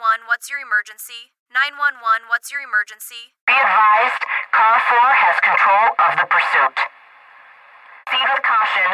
911, what's your emergency? 911, what's your emergency? Be advised, Car 4 has control of the pursuit. Proceed with caution.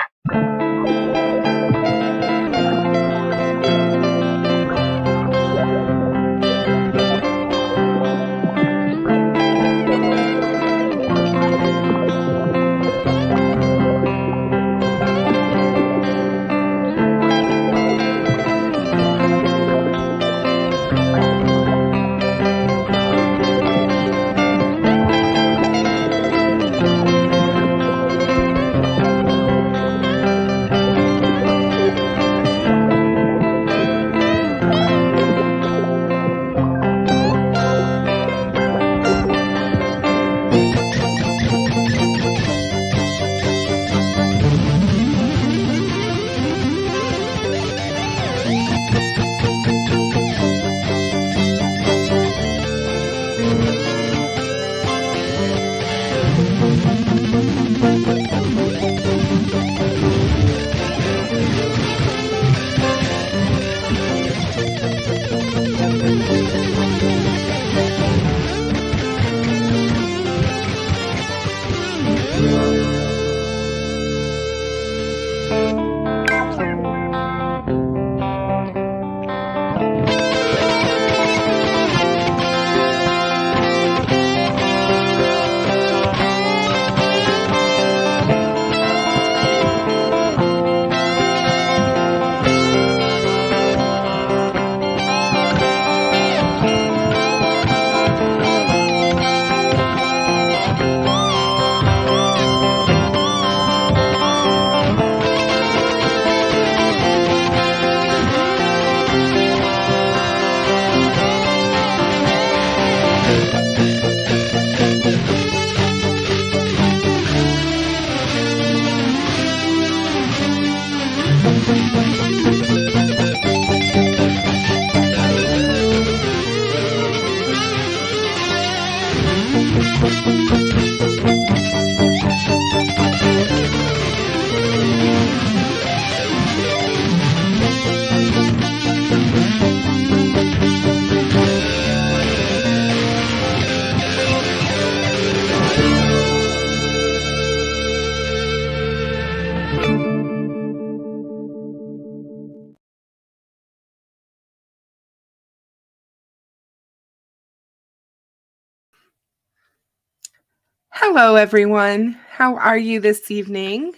Hello, everyone. How are you this evening?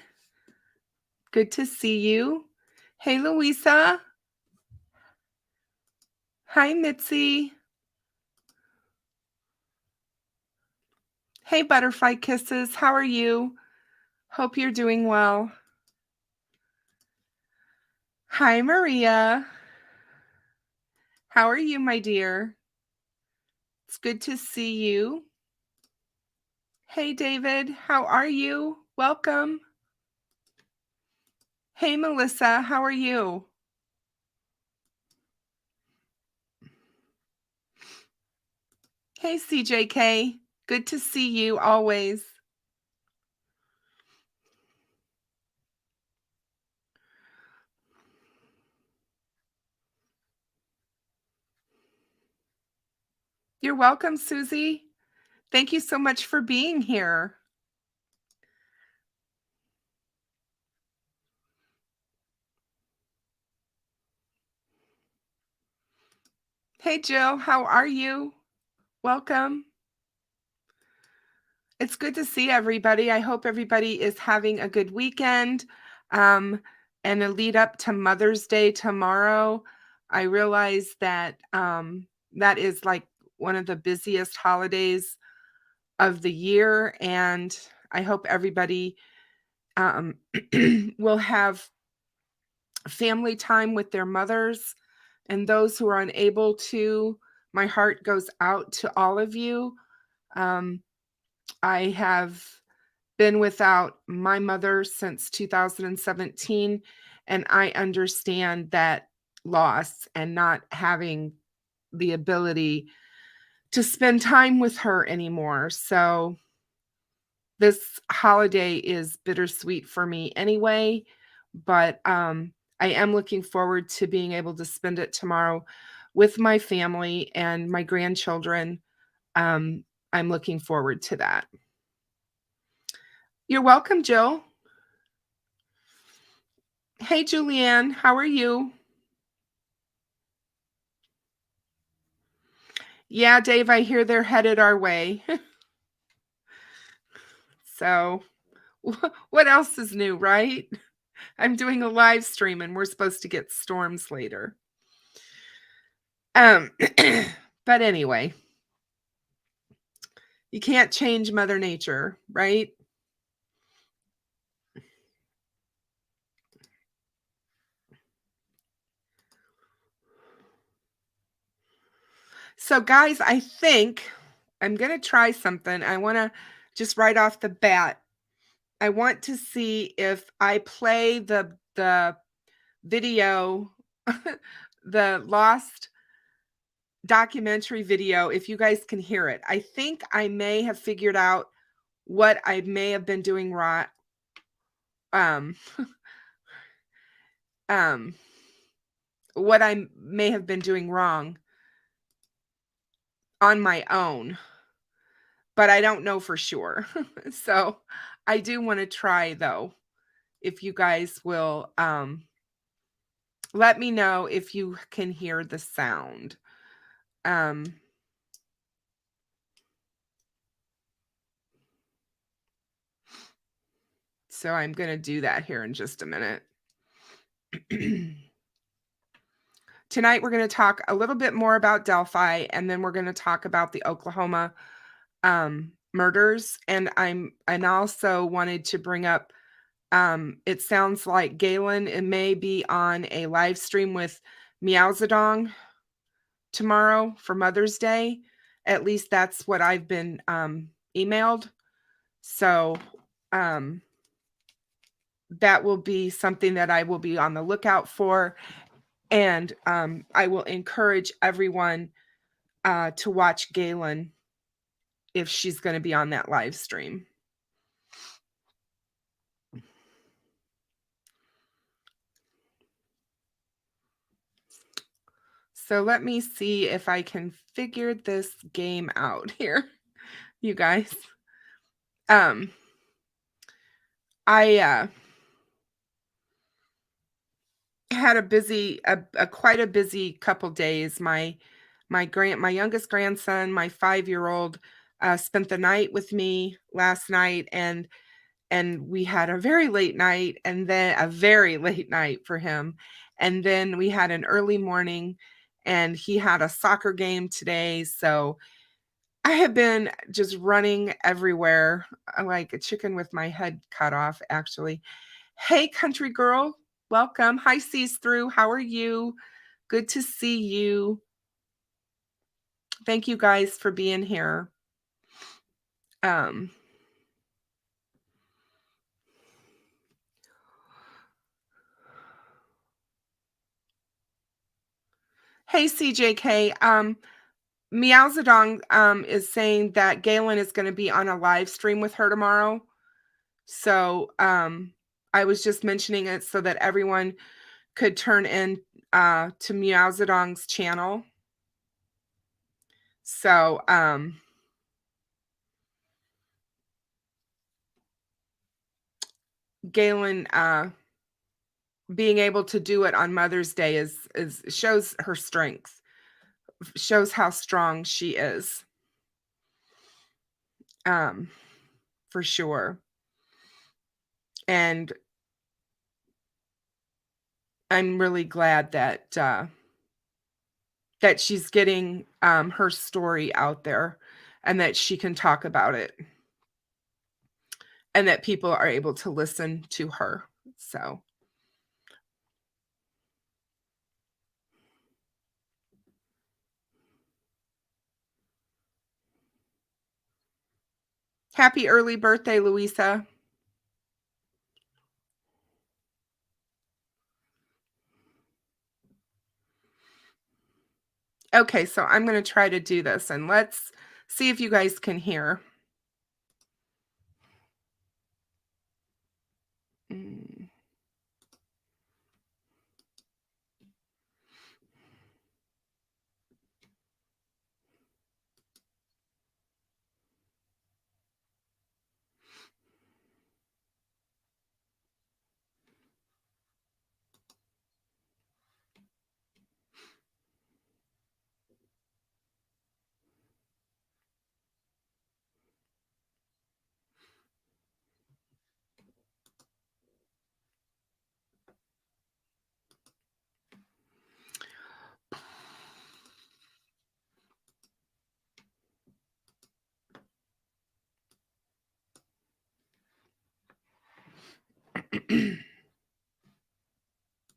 Good to see you. Hey, Louisa. Hi, Mitzi. Hey, Butterfly Kisses. How are you? Hope you're doing well. Hi, Maria. How are you, my dear? It's good to see you. Hey, David. How are you? Welcome. Hey, Melissa. How are you? Hey, CJK. Good to see you always. You're welcome, Susie. Thank you so much for being here. Hey, Jill. How are you? Welcome. It's good to see everybody. I hope everybody is having a good weekend and a lead up to Mother's Day tomorrow. I realize that that is like one of the busiest holidays of the year, and I hope everybody will have family time with their mothers, and those who are unable to, my heart goes out to all of you. I have been without my mother since 2017, and I understand that loss and not having the ability to spend time with her anymore. So this holiday is bittersweet for me anyway, but I am looking forward to being able to spend it tomorrow with my family and my grandchildren. I'm looking forward to that. You're welcome, Jill. Hey, Julianne, how are you? Yeah, Dave, I hear they're headed our way. So, what else is new, right? I'm doing a live stream and we're supposed to get storms later. But anyway, you can't change Mother Nature, right? So, guys, I think I'm going to try something. I want to just right off the bat, I want to see if I play the video, the lost documentary video, if you guys can hear it. I think I may have figured out what I may have been doing wrong. What I may have been doing wrong on my own, but I don't know for sure. So I do want to try, though, if you guys will let me know if you can hear the sound. So I'm going to do that here in just a minute. Tonight, we're going to talk a little bit more about Delphi, and then we're going to talk about the Oklahoma murders. And I also wanted to bring up, it sounds like Galen, it may be on a live stream with Meowzadong tomorrow for Mother's Day. At least that's what I've been emailed. So that will be something that I will be on the lookout for. And I will encourage everyone to watch Galen if she's going to be on that live stream. So let me see if I can figure this game out here, you guys. I had quite a busy couple days. My youngest grandson, my 5-year-old, spent the night with me last night, and we had a very late night, and then a very late night for him. And then we had an early morning, and he had a soccer game today. So I have been just running everywhere like a chicken with my head cut off, actually. Hey, country girl, welcome. Hi, Sees Through. How are you? Good to see you. Thank you guys for being here. Hey, CJK. Meowzadong is saying that Galen is going to be on a live stream with her tomorrow. So I was just mentioning it so that everyone could turn in to Meowzadong's channel. So Galen being able to do it on Mother's Day is shows her strength, shows how strong she is. For sure. And I'm really glad that that she's getting her story out there, and that she can talk about it, and that people are able to listen to her. So happy early birthday, Louisa. Okay, so I'm going to try to do this, and let's see if you guys can hear.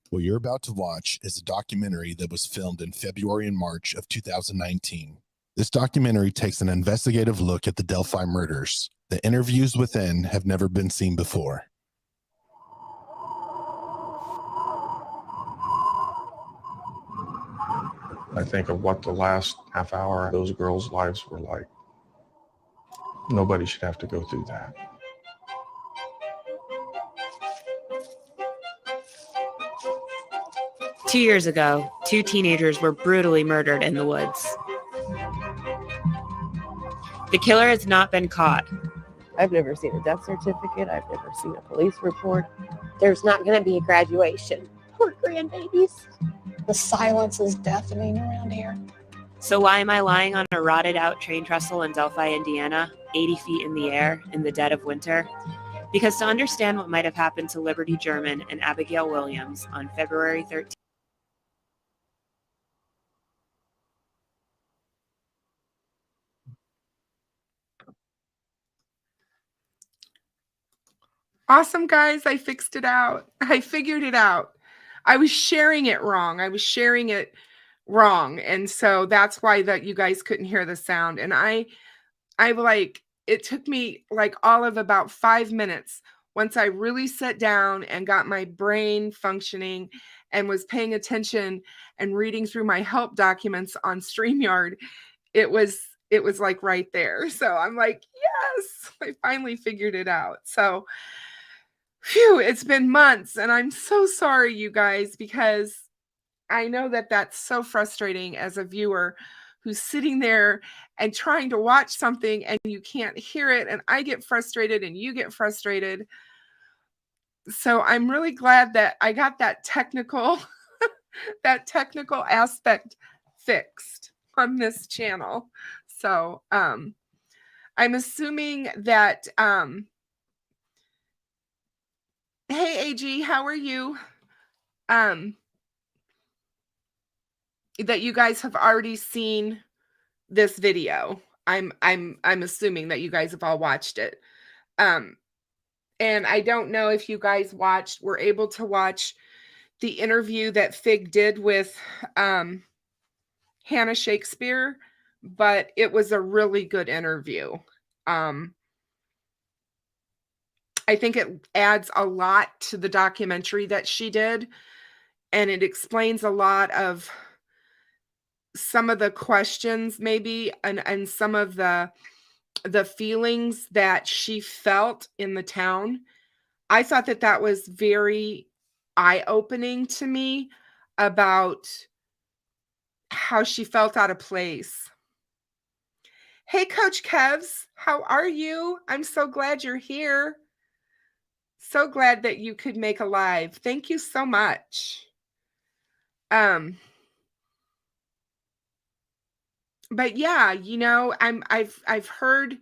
What you're about to watch is a documentary that was filmed in February and March of 2019. This documentary takes an investigative look at the Delphi murders. The interviews within have never been seen before. I think of what the last half hour of those girls' lives were like. Nobody should have to go through that. Two years ago, two teenagers were brutally murdered in the woods. The killer has not been caught. I've never seen a death certificate. I've never seen a police report. There's not going to be a graduation. Poor grandbabies. The silence is deafening around here. So why am I lying on a rotted out train trestle in Delphi, Indiana, 80 feet in the air in the dead of winter? Because to understand what might have happened to Liberty German and Abigail Williams on February 13th, Awesome, guys. I fixed it out. I figured it out. I was sharing it wrong. And so that's why that you guys couldn't hear the sound. And I like, it took me like all of about 5 minutes once I really sat down and got my brain functioning and was paying attention and reading through my help documents on StreamYard. It was like right there. So I'm like, yes, I finally figured it out. So phew, it's been months, and I'm so sorry, you guys, because I know that that's so frustrating as a viewer who's sitting there and trying to watch something and you can't hear it, and I get frustrated and you get frustrated. So I'm really glad that I got that technical that technical aspect fixed on this channel. So I'm assuming that hey, AG, how are you? That you guys have already seen this video. I'm assuming that you guys have all watched it. And I don't know if you guys were able to watch the interview that Fig did with Hannah Shakespeare, but it was a really good interview. I think it adds a lot to the documentary that she did, and it explains a lot of some of the questions maybe and some of the feelings that she felt in the town. I thought that was very eye-opening to me about how she felt out of place. Hey, Coach Kevs, how are you? I'm so glad you're here. So glad that you could make a live. Thank you so much. But yeah, you know, I've heard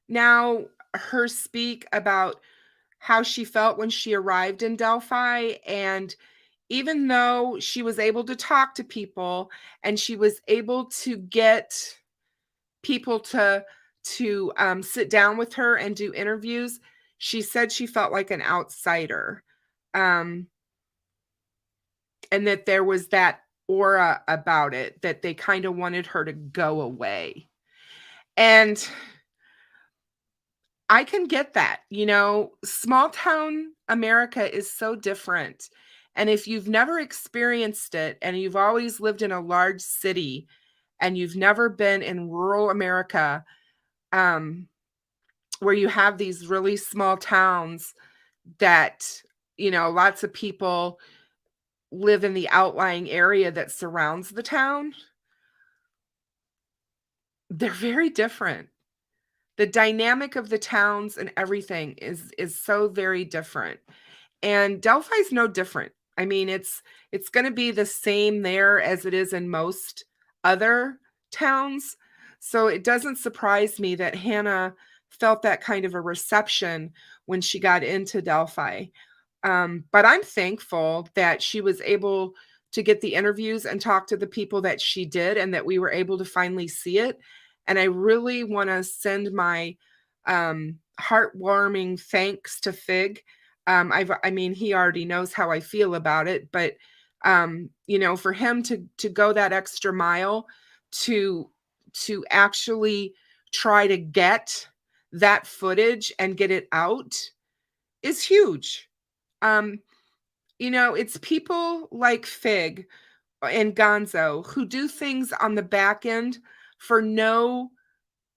now her speak about how she felt when she arrived in Delphi, and even though she was able to talk to people and she was able to get people to sit down with her and do interviews, she said she felt like an outsider, and that there was that aura about it, that they kind of wanted her to go away. And I can get that. You know, small town America is so different. And if you've never experienced it and you've always lived in a large city and you've never been in rural America, where you have these really small towns that, you know, lots of people live in the outlying area that surrounds the town, they're very different. The dynamic of the towns and everything is so very different. And Delphi's no different. I mean, it's going to be the same there as it is in most other towns. So it doesn't surprise me that Hannah felt that kind of a reception when she got into Delphi. But I'm thankful that she was able to get the interviews and talk to the people that she did, and that we were able to finally see it. And I really want to send my heartwarming thanks to Fig I mean, he already knows how I feel about it, but for him to go that extra mile to actually try to get that footage and get it out is huge. It's people like Fig and GonZo who do things on the back end for no,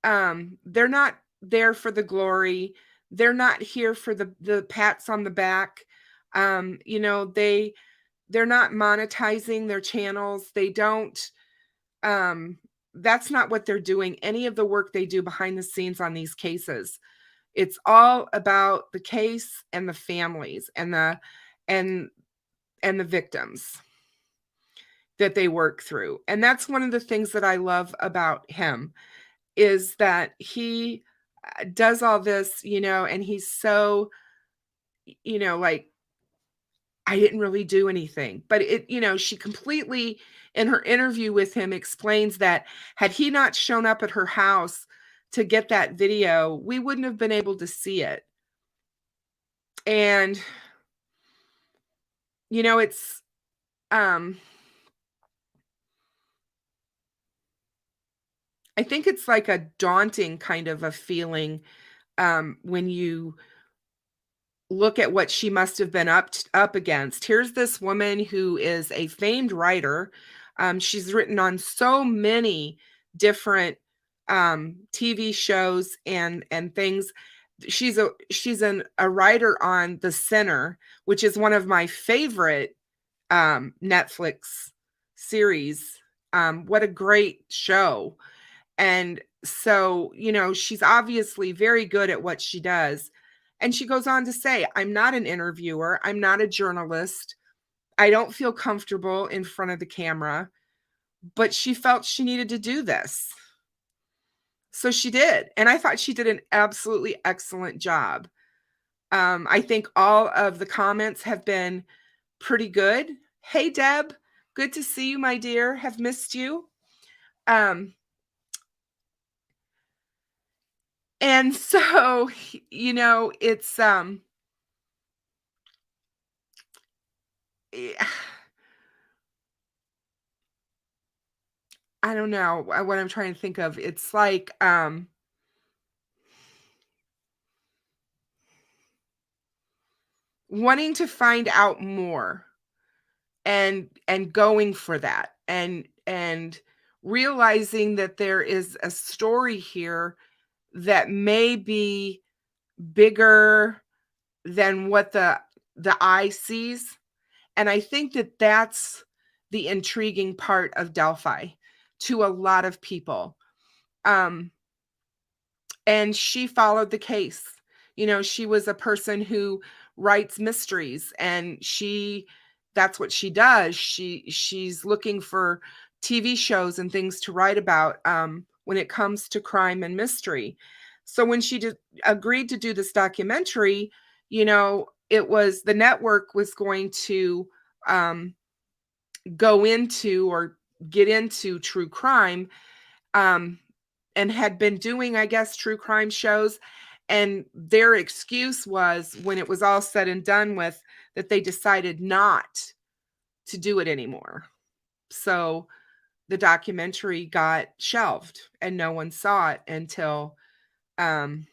they're not there for the glory. They're not here for the pats on the back. They're not monetizing their channels. They don't, that's not what they're doing. Any of the work they do behind the scenes on these cases. It's all about the case and the families and the victims that they work through. And that's one of the things that I love about him, is that he does all this, and he's so, like, I didn't really do anything. But she completely, in her interview with him, explains that had he not shown up at her house to get that video, we wouldn't have been able to see it. And, it's, I think it's like a daunting kind of a feeling when you look at what she must have been up against. Here's this woman who is a famed writer. She's written on so many different TV shows and things. She's a writer on The Sinner, which is one of my favorite Netflix series. What a great show. And so, she's obviously very good at what she does. And she goes on to say, I'm not an interviewer. I'm not a journalist. I don't feel comfortable in front of the camera, but she felt she needed to do this. So she did. And I thought she did an absolutely excellent job. I think all of the comments have been pretty good. Hey, Deb, good to see you, my dear. Have missed you. And so, it's, I don't know what I'm trying to think of. It's like, wanting to find out more and going for that and realizing that there is a story here that may be bigger than what the eye sees. And I think that that's the intriguing part of Delphi to a lot of people. And she followed the case. She was a person who writes mysteries, and that's what she does. She's looking for TV shows and things to write about when it comes to crime and mystery. So when she agreed to do this documentary, it was the network was going to go into or get into true crime, and had been doing, I guess, true crime shows. And their excuse was, when it was all said and done with, that they decided not to do it anymore. So the documentary got shelved and no one saw it until, until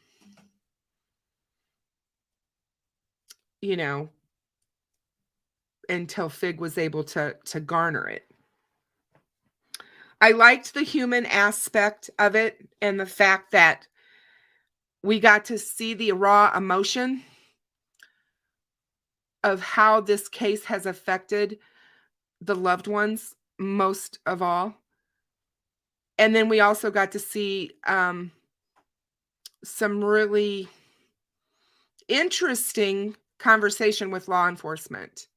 Fig was able to garner it. I liked the human aspect of it and the fact that we got to see the raw emotion of how this case has affected the loved ones, most of all. And then we also got to see some really interesting conversation with law enforcement.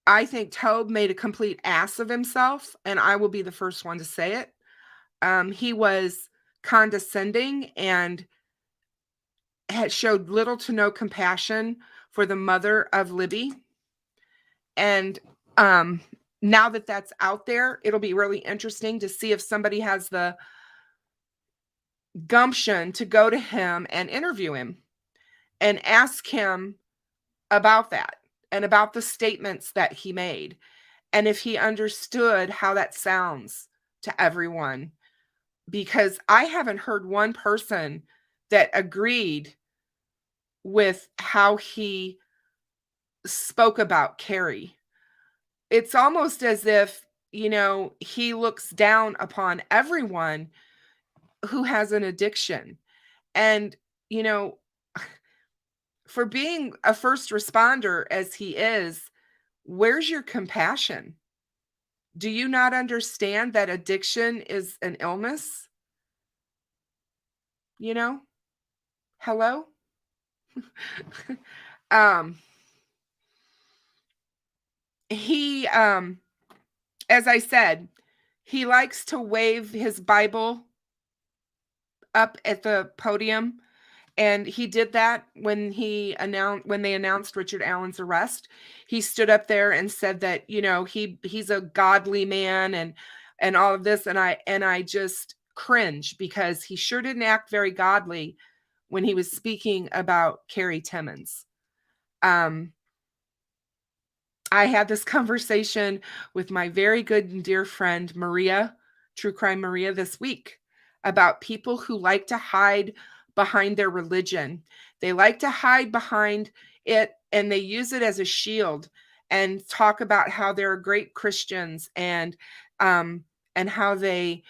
I think Tobe made a complete ass of himself, and I will be the first one to say it. He was condescending and had showed little to no compassion for the mother of Libby. And now that that's out there, it'll be really interesting to see if somebody has the gumption to go to him and interview him and ask him about that and about the statements that he made, and if he understood how that sounds to everyone, because I haven't heard one person that agreed with how he spoke about Carrie. It's almost as if, he looks down upon everyone who has an addiction. And, for being a first responder as he is, where's your compassion? Do you not understand that addiction is an illness? Hello? um, he, as I said, he likes to wave his Bible up at the podium. And he did that when they announced Richard Allen's arrest. He stood up there and said that, he's a godly man and all of this. And I just cringe, because he sure didn't act very godly when he was speaking about Carrie Timmons. I had this conversation with my very good and dear friend, Maria, True Crime Maria, this week, about people who like to hide behind their religion. They like to hide behind it, and they use it as a shield and talk about how they're great Christians and how they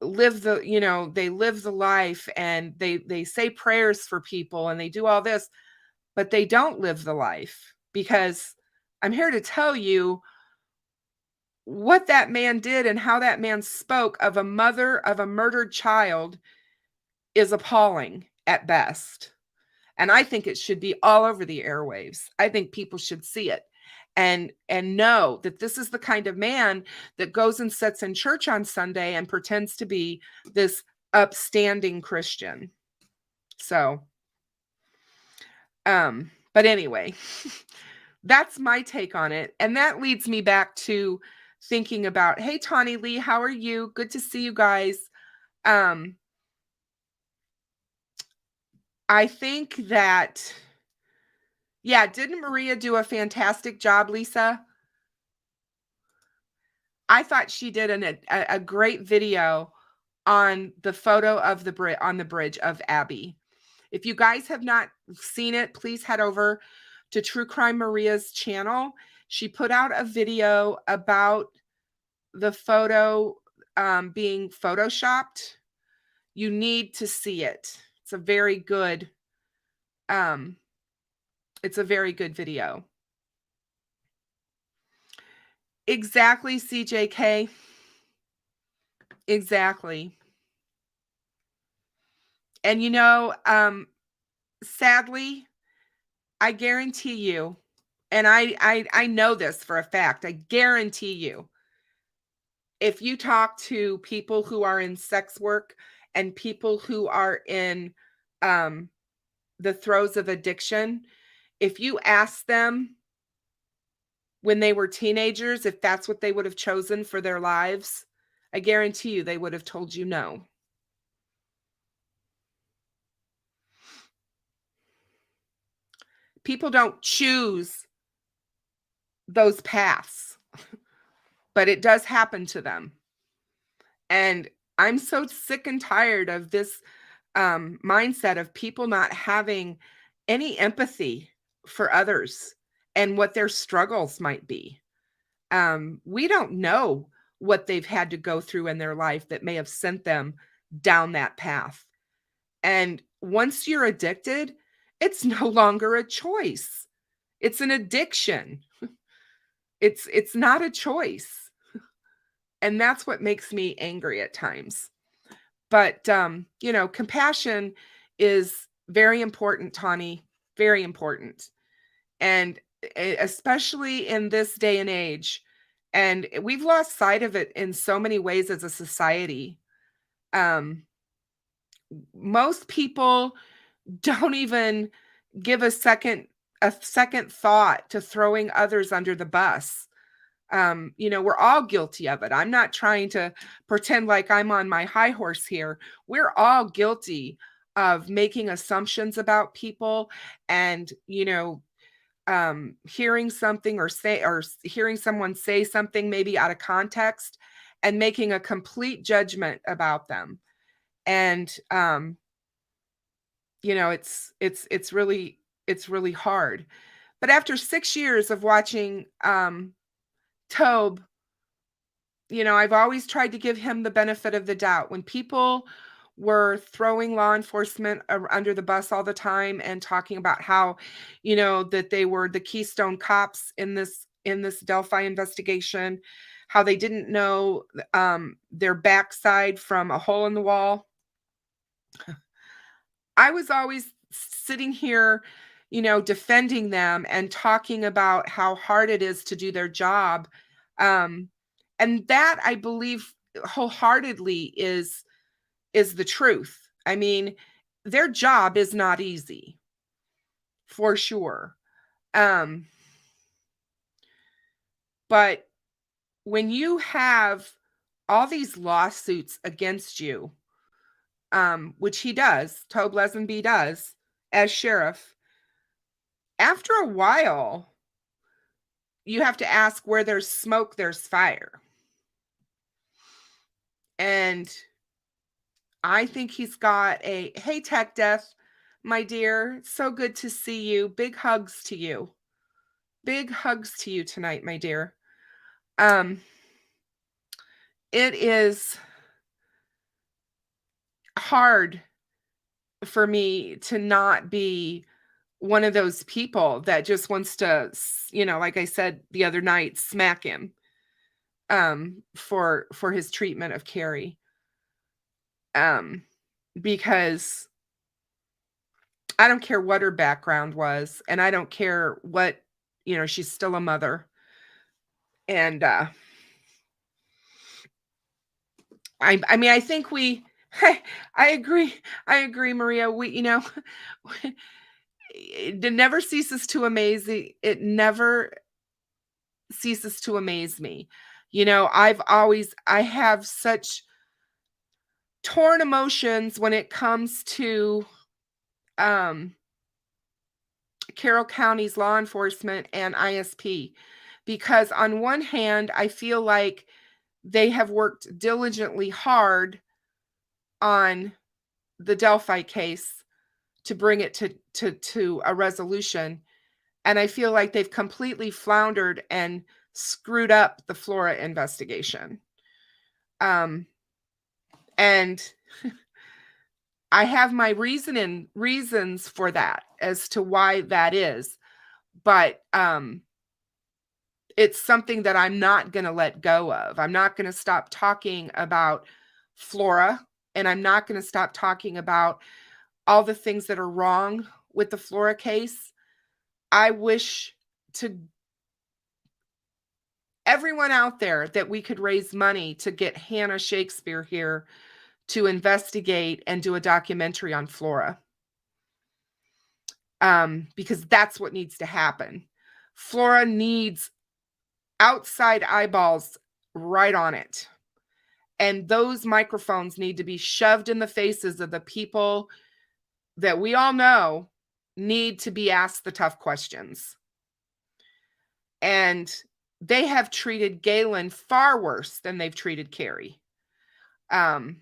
live the life, and they say prayers for people, and they do all this, but they don't live the life. Because I'm here to tell you what that man did and how that man spoke of a mother of a murdered child is appalling at best. And I think it should be all over the airwaves. I think people should see it and know that this is the kind of man that goes and sits in church on Sunday and pretends to be this upstanding Christian. So, but anyway, that's my take on it. And that leads me back to thinking about, hey, Tawny Lee, how are you? Good to see you guys. I think that, didn't Maria do a fantastic job, Lisa? I thought she did a great video on the photo of on the bridge of Abby. If you guys have not seen it, please head over to True Crime Maria's channel. She put out a video about the photo being photoshopped. You need to see it. It's a very good video. Exactly, CJK. Exactly. And sadly, I guarantee you, and I know this for a fact, I guarantee you, if you talk to people who are in sex work and people who are in the throes of addiction, if you ask them when they were teenagers if that's what they would have chosen for their lives, I guarantee you they would have told you no. People don't choose those paths, but it does happen to them. And I'm so sick and tired of this mindset of people not having any empathy for others and what their struggles might be. We don't know what they've had to go through in their life that may have sent them down that path. And once you're addicted, it's no longer a choice. It's an addiction. It's not a choice. And that's what makes me angry at times. But, compassion is very important, Tawny, very important. And especially in this day and age, and we've lost sight of it in so many ways as a society. Most people don't even give a second thought to throwing others under the bus. We're all guilty of it. I'm not trying to pretend like I'm on my high horse here. We're all guilty of making assumptions about people and, hearing something or hearing someone say something maybe out of context and making a complete judgment about them. And it's really hard. But after 6 years of watching Tobe, I've always tried to give him the benefit of the doubt. When people were throwing law enforcement under the bus all the time and talking about how, that they were the Keystone cops in this Delphi investigation, how they didn't know their backside from a hole in the wall. I was always sitting here, defending them and talking about how hard it is to do their job. And that, I believe wholeheartedly, is the truth. I mean, their job is not easy, for sure. But when you have all these lawsuits against you, which he does, Tobe Lesenby does, as sheriff, after a while, you have to ask, where there's smoke, there's fire. And I think he's got hey, Tech Death, my dear, so good to see you. Big hugs to you. Big hugs to you tonight, my dear. It is hard for me to not be one of those people that just wants to, like I said the other night, smack him for his treatment of Carrie. Because I don't care what her background was, and I don't care what, she's still a mother. And I mean, I think I agree, Maria. It never ceases to amaze me. It never ceases to amaze me. I have such torn emotions when it comes to Carroll County's law enforcement and ISP, because on one hand, I feel like they have worked diligently hard on the Delphi case to bring it to a resolution. And I feel like they've completely floundered and screwed up the Flora investigation. And I have my reasons for that as to why that is. But it's something that I'm not going to let go of. I'm not going to stop talking about Flora, and I'm not going to stop talking about all the things that are wrong with the Flora case. I wish to everyone out there that we could raise money to get Hannah Shakespeare here to investigate and do a documentary on Flora. Because that's what needs to happen. Flora needs outside eyeballs right on it. And those microphones need to be shoved in the faces of the people that we all know need to be asked the tough questions. And they have treated Galen far worse than they've treated Carrie. And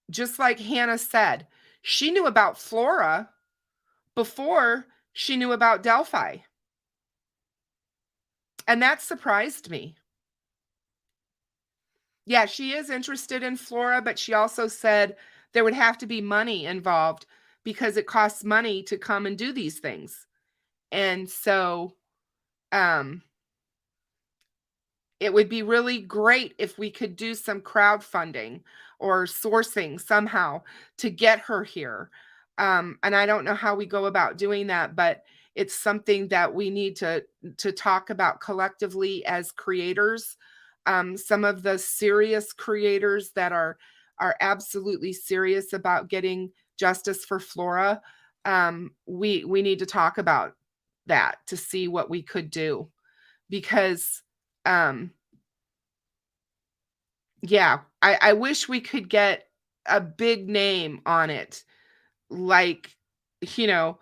just like Hannah said, she knew about Flora before she knew about Delphi. And that surprised me. Yeah, she is interested in Flora, but she also said there would have to be money involved because it costs money to come and do these things. And so it would be really great if we could do some crowdfunding or sourcing somehow to get her here. And I don't know how we go about doing that, but it's something that we need to talk about collectively as creators. Some of the serious creators that are absolutely serious about getting justice for Flora, we need to talk about that to see what we could do. Because yeah, I wish we could get a big name on it, like, you know,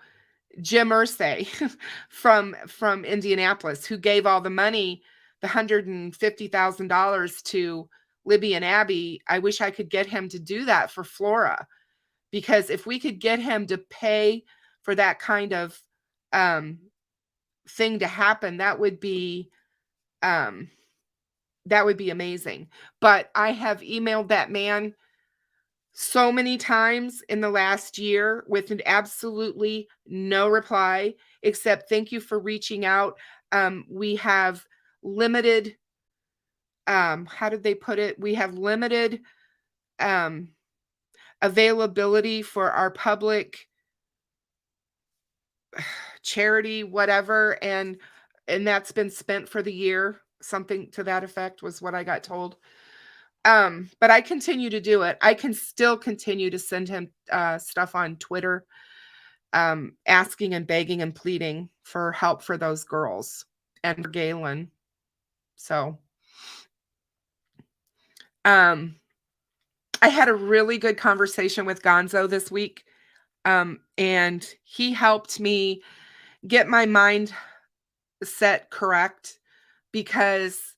Jim Irsay from Indianapolis, who gave all the money, the $150,000 to Libby and Abby. I wish I could get him to do that for Flora, because if we could get him to pay for that kind of thing to happen, that would be amazing. But I have emailed that man so many times in the last year with an absolutely no reply, except thank you for reaching out. We have limited, how did they put it? We have limited availability for our public charity, whatever, and that's been spent for the year. Something to that effect was what I got told. But I continue to do it. I can still continue to send him stuff on Twitter, asking and begging and pleading for help for those girls and for Galen. So, I had a really good conversation with GonZo this week, and he helped me get my mind set correct, because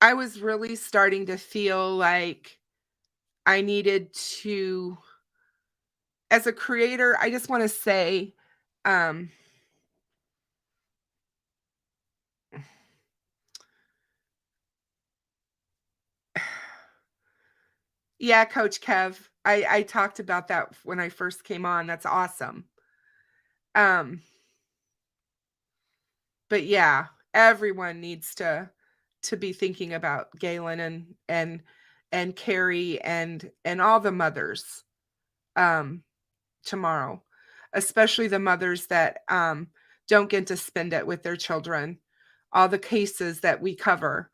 I was really starting to feel like I needed to, as a creator, I just want to say, yeah, Coach Kev, I talked about that when I first came on. That's awesome. But yeah, everyone needs to be thinking about Galen and Carrie and all the mothers tomorrow, especially the mothers that don't get to spend it with their children. All the cases that we cover,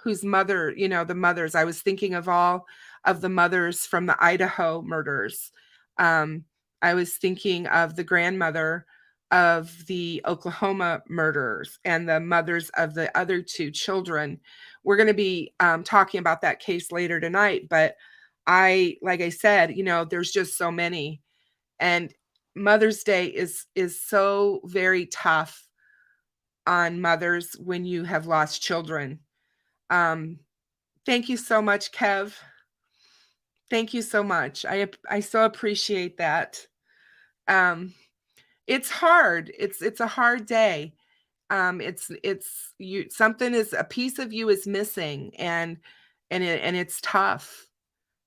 whose mother, the mothers. I was thinking of all of the mothers from the Idaho murders. I was thinking of the grandmother of the Oklahoma murders and the mothers of the other two children. We're going to be talking about that case later tonight, but like I said, there's just so many, and Mother's Day is so very tough on mothers when you have lost children. Thank you so much, Kev. Thank you so much. I so appreciate that. It's hard. It's a hard day. It's you, something is, a piece of you is missing, and it's tough.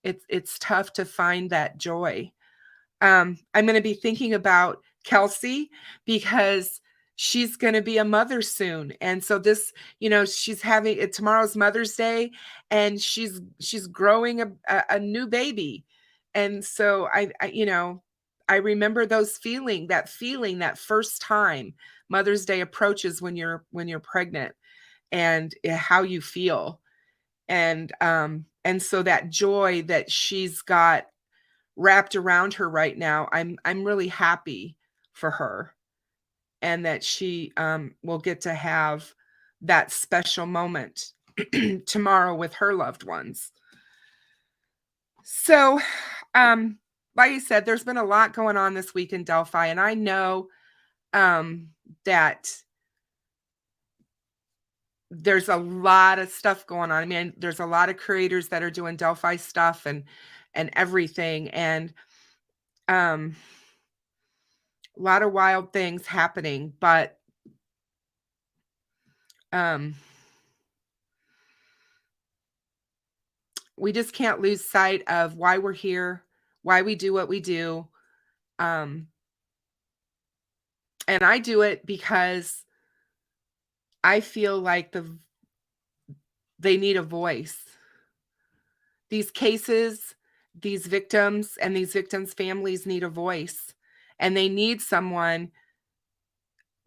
It's tough to find that joy. I'm going to be thinking about Kelsey, because she's going to be a mother soon. And so this, she's having it, tomorrow's Mother's Day, and she's growing a new baby. And so I remember that first time Mother's Day approaches when you're pregnant, and how you feel. And so that joy that she's got wrapped around her right now, I'm really happy for her, and that she will get to have that special moment tomorrow with her loved ones. So, like I said, there's been a lot going on this week in Delphi, and I know that there's a lot of stuff going on. I mean, there's a lot of creators that are doing Delphi stuff and everything, and a lot of wild things happening, but we just can't lose sight of why we're here, why we do what we do. And I do it because I feel like they need a voice. These cases, these victims, and these victims' families need a voice, and they need someone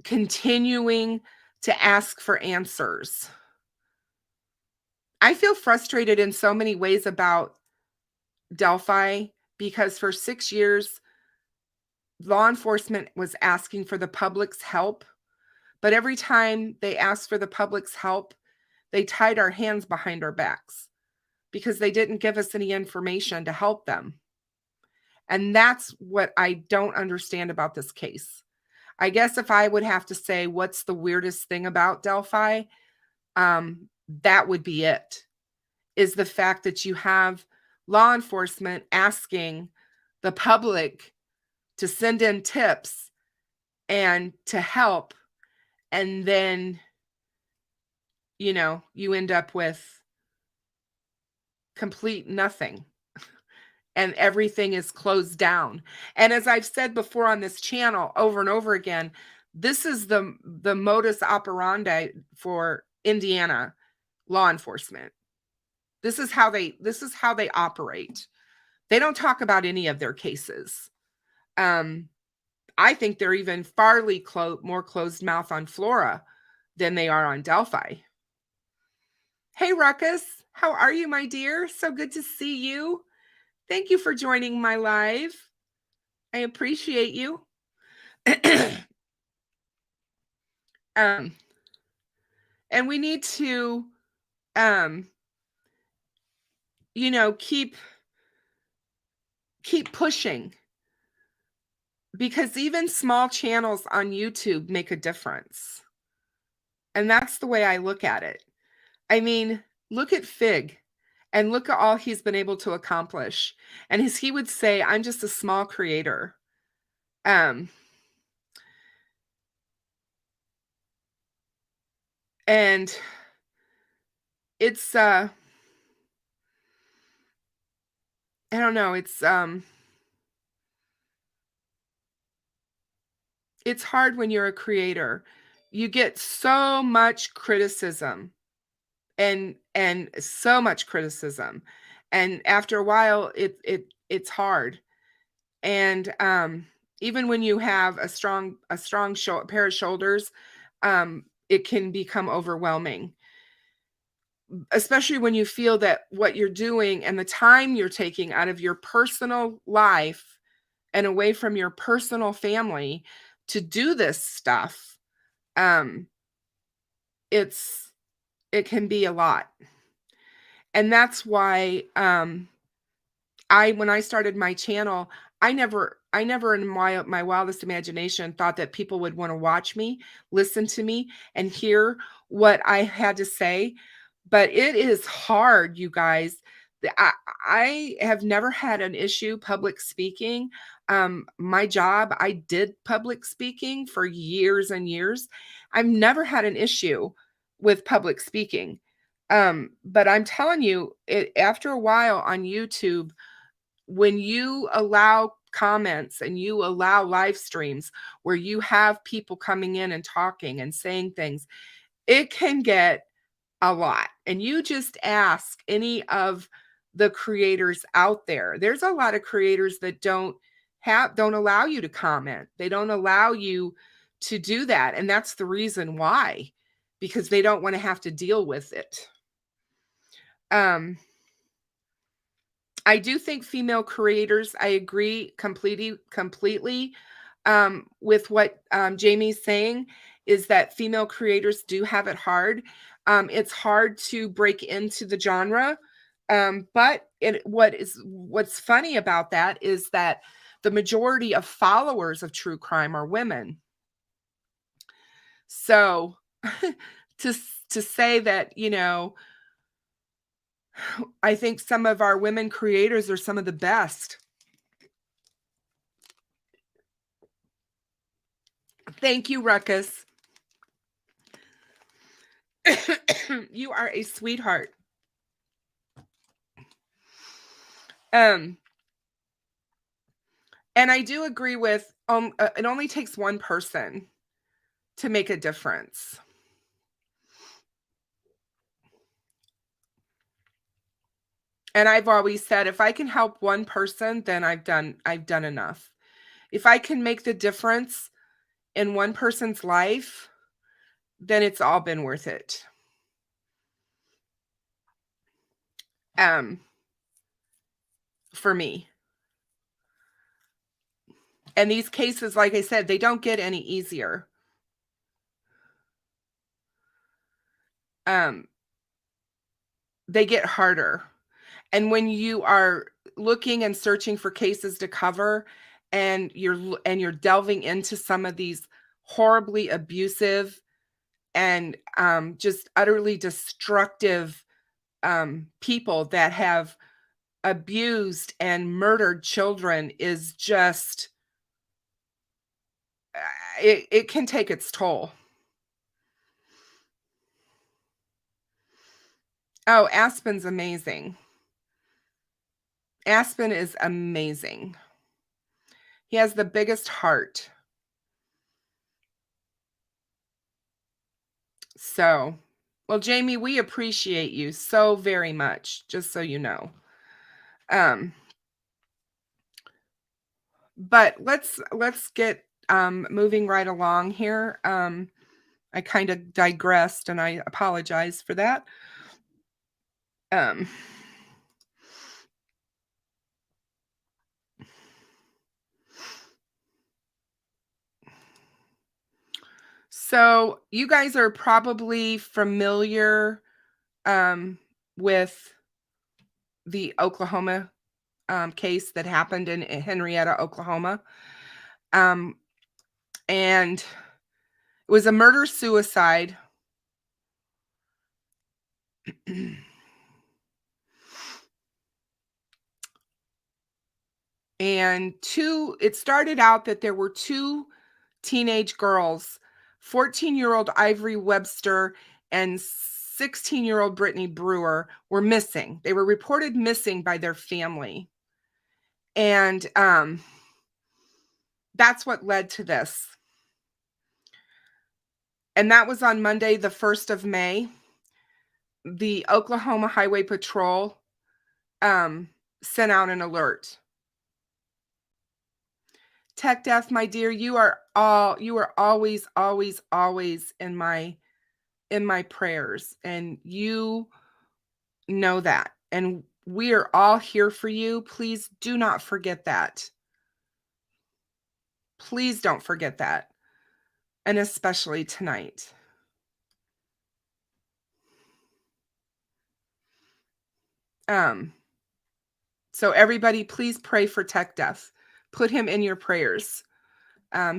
continuing to ask for answers. I feel frustrated in so many ways about Delphi, because for 6 years, law enforcement was asking for the public's help. But every time they asked for the public's help, they tied our hands behind our backs. because they didn't give us any information to help them. And that's what I don't understand about this case. I guess if I would have to say what's the weirdest thing about Delphi, that would be it, is the fact that you have law enforcement asking the public to send in tips and to help, and then, you know, you end up with complete nothing and everything is closed down. And as I've said before on this channel over and over again, this is the modus operandi for Indiana law enforcement. This is how they operate. They don't talk about any of their cases. I think they're even more closed mouth on Flora than they are on Delphi. Hey, Ruckus, how are you, my dear? So good to see you. Thank you for joining my live. I appreciate you. And we need to, you know, keep pushing, because even small channels on YouTube make a difference. And that's the way I look at it. I mean, look at Fig and look at all he's been able to accomplish. And as he would say, I'm just a small creator. And it's, I don't know, it's hard when you're a creator. You get so much criticism and so much criticism. And after a while, it's hard. And even when you have a strong pair of shoulders, it can become overwhelming, especially when you feel that what you're doing and the time you're taking out of your personal life and away from your personal family to do this stuff, it can be a lot. And that's why when I started my channel, I never in my wildest imagination thought that people would want to watch me, listen to me, and hear what I had to say. But it is hard, you guys. I have never had an issue public speaking. My job, I did public speaking for years and years. I've never had an issue with public speaking. But I'm telling you, after a while on YouTube, when you allow comments and you allow live streams where you have people coming in and talking and saying things, it can get a lot. And you just ask any of the creators out there. There's a lot of creators that don't allow you to comment. They don't allow you to do that. And that's the reason why, because they don't want to have to deal with it. I do think female creators, I agree completely with what Jamie's saying, is that female creators do have it hard. It's hard to break into the genre. But what's funny about that is that the majority of followers of true crime are women. So to say that, you know, I think some of our women creators are some of the best. Thank you, Ruckus. You are a sweetheart. And I do agree with, it only takes one person to make a difference. And I've always said, if I can help one person, then I've done enough. If I can make the difference in one person's life, then it's all been worth it. For me. And these cases, like I said, they don't get any easier. They get harder. And when you are looking and searching for cases to cover, and you're delving into some of these horribly abusive and just utterly destructive people that have abused and murdered children, is just it can take its toll. Oh, Aspen's amazing. Aspen is amazing. He has the biggest heart. So, well, Jamie, we appreciate you so very much, just so you know. But let's get moving right along here. I kind of digressed, and I apologize for that. So you guys are probably familiar with the Oklahoma case that happened in Henrietta, Oklahoma. And it was a murder-suicide. And it started out that there were two teenage girls, 14-year-old Ivory Webster and 16-year-old Brittany Brewer, were missing. They were reported missing by their family. And that's what led to this. And that was on Monday, the 1st of May. The Oklahoma Highway Patrol sent out an alert. Tech Death, my dear, you are always, always, always in my prayers, and you know that. And we are all here for you. Please do not forget that. Please don't forget that. And especially tonight. So everybody, please pray for Tech Death. Put him in your prayers.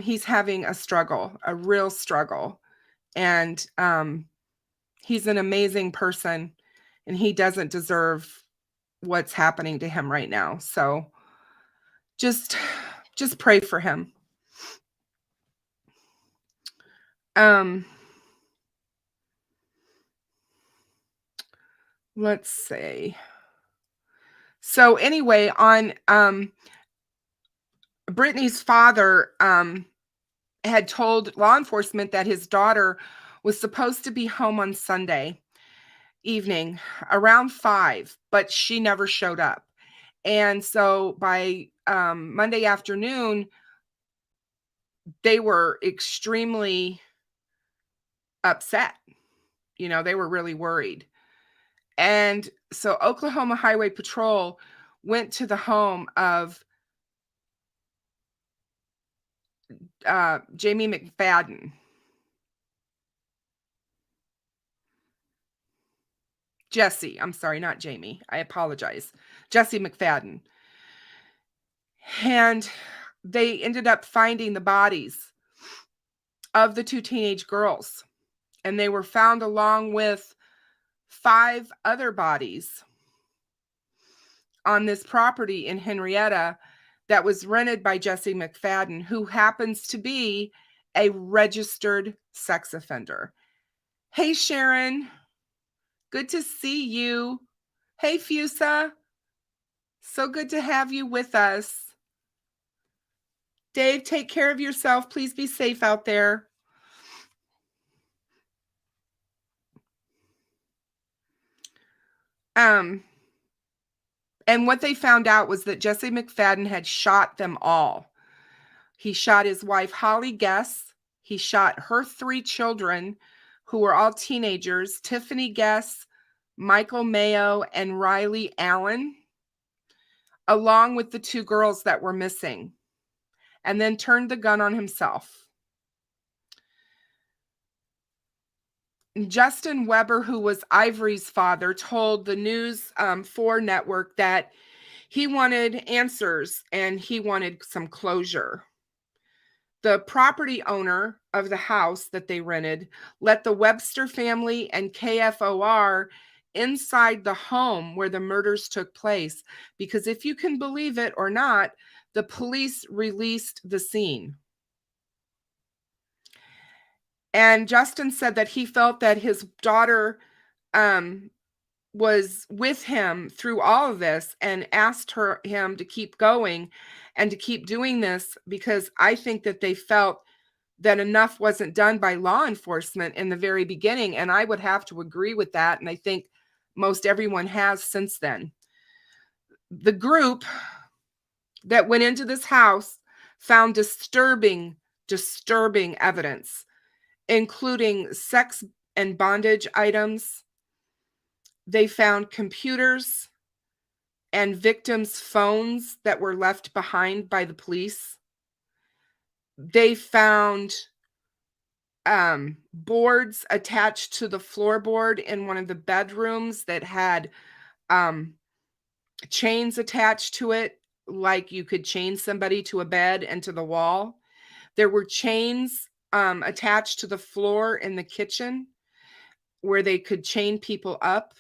He's having a struggle, a real struggle. And he's an amazing person, and he doesn't deserve what's happening to him right now. So just pray for him. Let's see. So anyway, on Brittany's father had told law enforcement that his daughter was supposed to be home on Sunday evening around 5, but she never showed up. And so by Monday afternoon, they were extremely upset. You know, they were really worried. And so Oklahoma Highway Patrol went to the home of Jamie McFadden. Jesse, I'm sorry, not Jamie. I apologize. Jesse McFadden. And they ended up finding the bodies of the two teenage girls. And they were found along with 5 other bodies on this property in Henrietta that was rented by Jesse McFadden, who happens to be a registered sex offender. Hey, Sharon. Good to see you. Hey, Fusa. So good to have you with us. Dave, take care of yourself. Please be safe out there. And what they found out was that Jesse McFadden had shot them all. He shot his wife, Holly Guess. He shot her 3 children, who were all teenagers, Tiffany Guess, Michael Mayo, and Riley Allen, along with the 2 girls that were missing, and then turned the gun on himself. Justin Weber, who was Ivory's father, told the News 4 network that he wanted answers and he wanted some closure. The property owner of the house that they rented let the Webster family and KFOR inside the home where the murders took place, because if you can believe it or not, the police released the scene. And Justin said that he felt that his daughter was with him through all of this and asked him to keep going and to keep doing this, because I think that they felt that enough wasn't done by law enforcement in the very beginning. And I would have to agree with that. And I think most everyone has since then. The group that went into this house found disturbing evidence, including sex and bondage items. They found computers and victims' phones that were left behind by the police. They found boards attached to the floorboard in one of the bedrooms that had chains attached to it, like you could chain somebody to a bed and to the wall. There were chains attached to the floor in the kitchen where they could chain people up.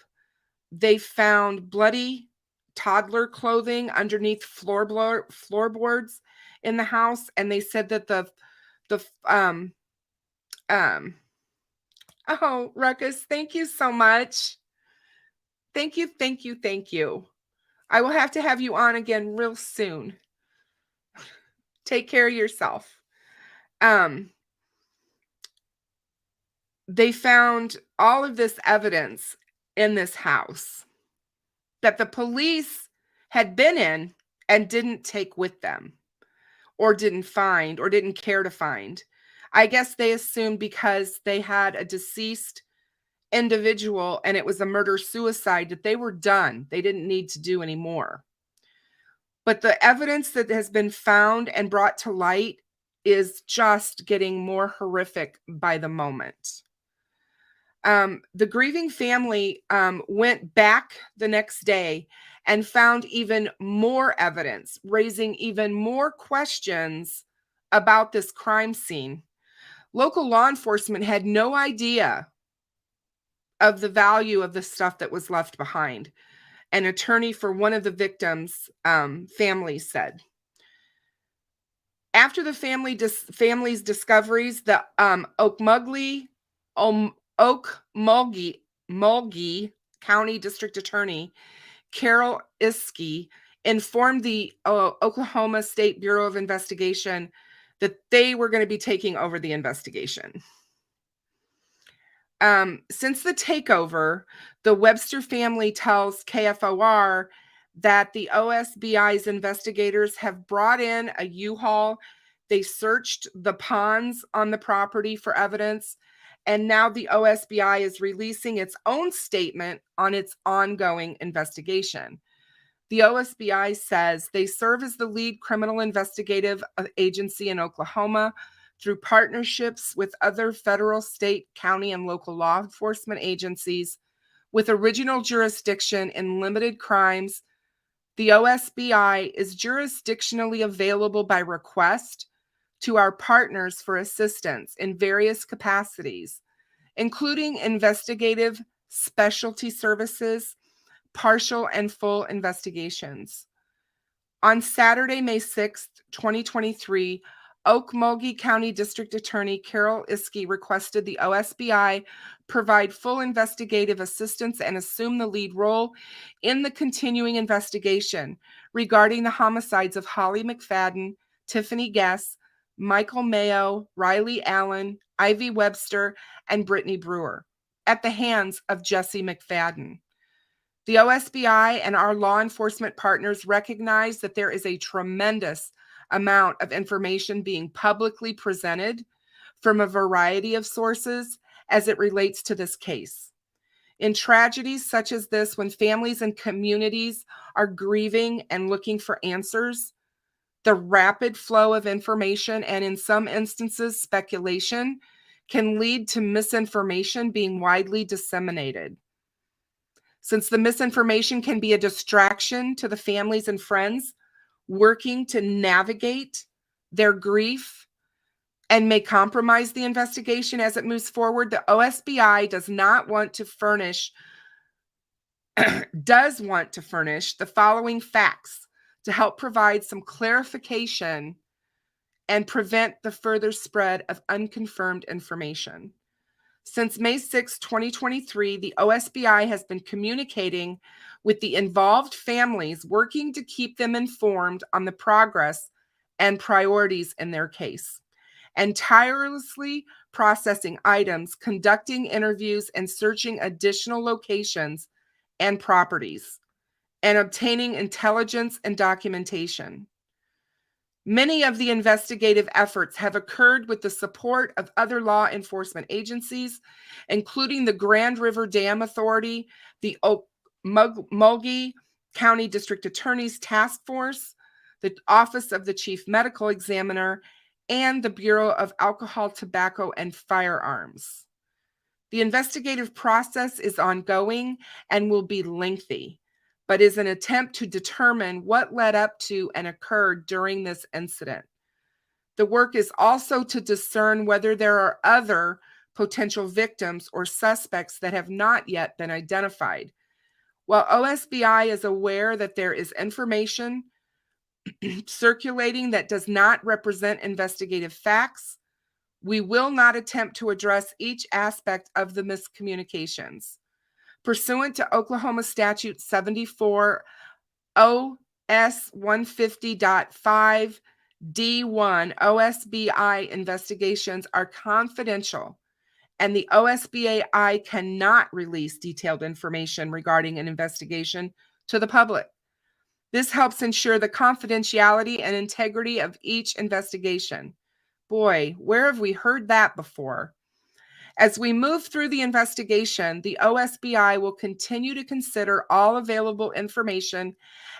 They found bloody toddler clothing underneath floorboards in the house, and they said that oh, Ruckus, thank you so much. Thank you. I will have to have you on again real soon. Take care of yourself. They found all of this evidence in this house that the police had been in and didn't take with them, or didn't find, or didn't care to find. I guess they assumed because they had a deceased individual and it was a murder-suicide that they were done. They didn't need to do any more. But the evidence that has been found and brought to light is just getting more horrific by the moment. The grieving family went back the next day and found even more evidence, raising even more questions about this crime scene. Local law enforcement had no idea of the value of the stuff that was left behind. An attorney for one of the victims' families said. After the family's discoveries, the Okmulgee County District Attorney Carol Iskey informed the Oklahoma State Bureau of Investigation that they were going to be taking over the investigation. Since the takeover, the Webster family tells KFOR that the OSBI's investigators have brought in a U-Haul. They searched the ponds on the property for evidence, and now the OSBI is releasing its own statement on its ongoing investigation. The OSBI says they serve as the lead criminal investigative agency in Oklahoma through partnerships with other federal, state, county, and local law enforcement agencies with original jurisdiction in limited crimes. The OSBI is jurisdictionally available by request to our partners for assistance in various capacities, including investigative specialty services, partial and full investigations. On Saturday, May 6th, 2023, Okmulgee County District Attorney Carol Iskey requested the OSBI provide full investigative assistance and assume the lead role in the continuing investigation regarding the homicides of Holly McFadden, Tiffany Guess, Michael Mayo, Riley Allen, Ivy Webster, and Brittany Brewer at the hands of Jesse McFadden. The OSBI and our law enforcement partners recognize that there is a tremendous amount of information being publicly presented from a variety of sources as it relates to this case. In tragedies such as this, when families and communities are grieving and looking for answers, the rapid flow of information and in some instances speculation can lead to misinformation being widely disseminated. Since the misinformation can be a distraction to the families and friends working to navigate their grief and may compromise the investigation as it moves forward, the OSBI does want to furnish the following facts to help provide some clarification and prevent the further spread of unconfirmed information. Since May 6, 2023, the OSBI has been communicating with the involved families, working to keep them informed on the progress and priorities in their case, and tirelessly processing items, conducting interviews, and searching additional locations and properties, and obtaining intelligence and documentation. Many of the investigative efforts have occurred with the support of other law enforcement agencies, including the Grand River Dam Authority, the Okmulgee County District Attorney's Task Force, the Office of the Chief Medical Examiner, and the Bureau of Alcohol, Tobacco, and Firearms. The investigative process is ongoing and will be lengthy, but is an attempt to determine what led up to and occurred during this incident. The work is also to discern whether there are other potential victims or suspects that have not yet been identified. While OSBI is aware that there is information circulating that does not represent investigative facts, we will not attempt to address each aspect of the miscommunications. Pursuant to Oklahoma Statute 74 OS 150.5 D1, OSBI investigations are confidential, and the OSBI cannot release detailed information regarding an investigation to the public. This helps ensure the confidentiality and integrity of each investigation. Boy, where have we heard that before? As we move through the investigation, the OSBI will continue to consider all available information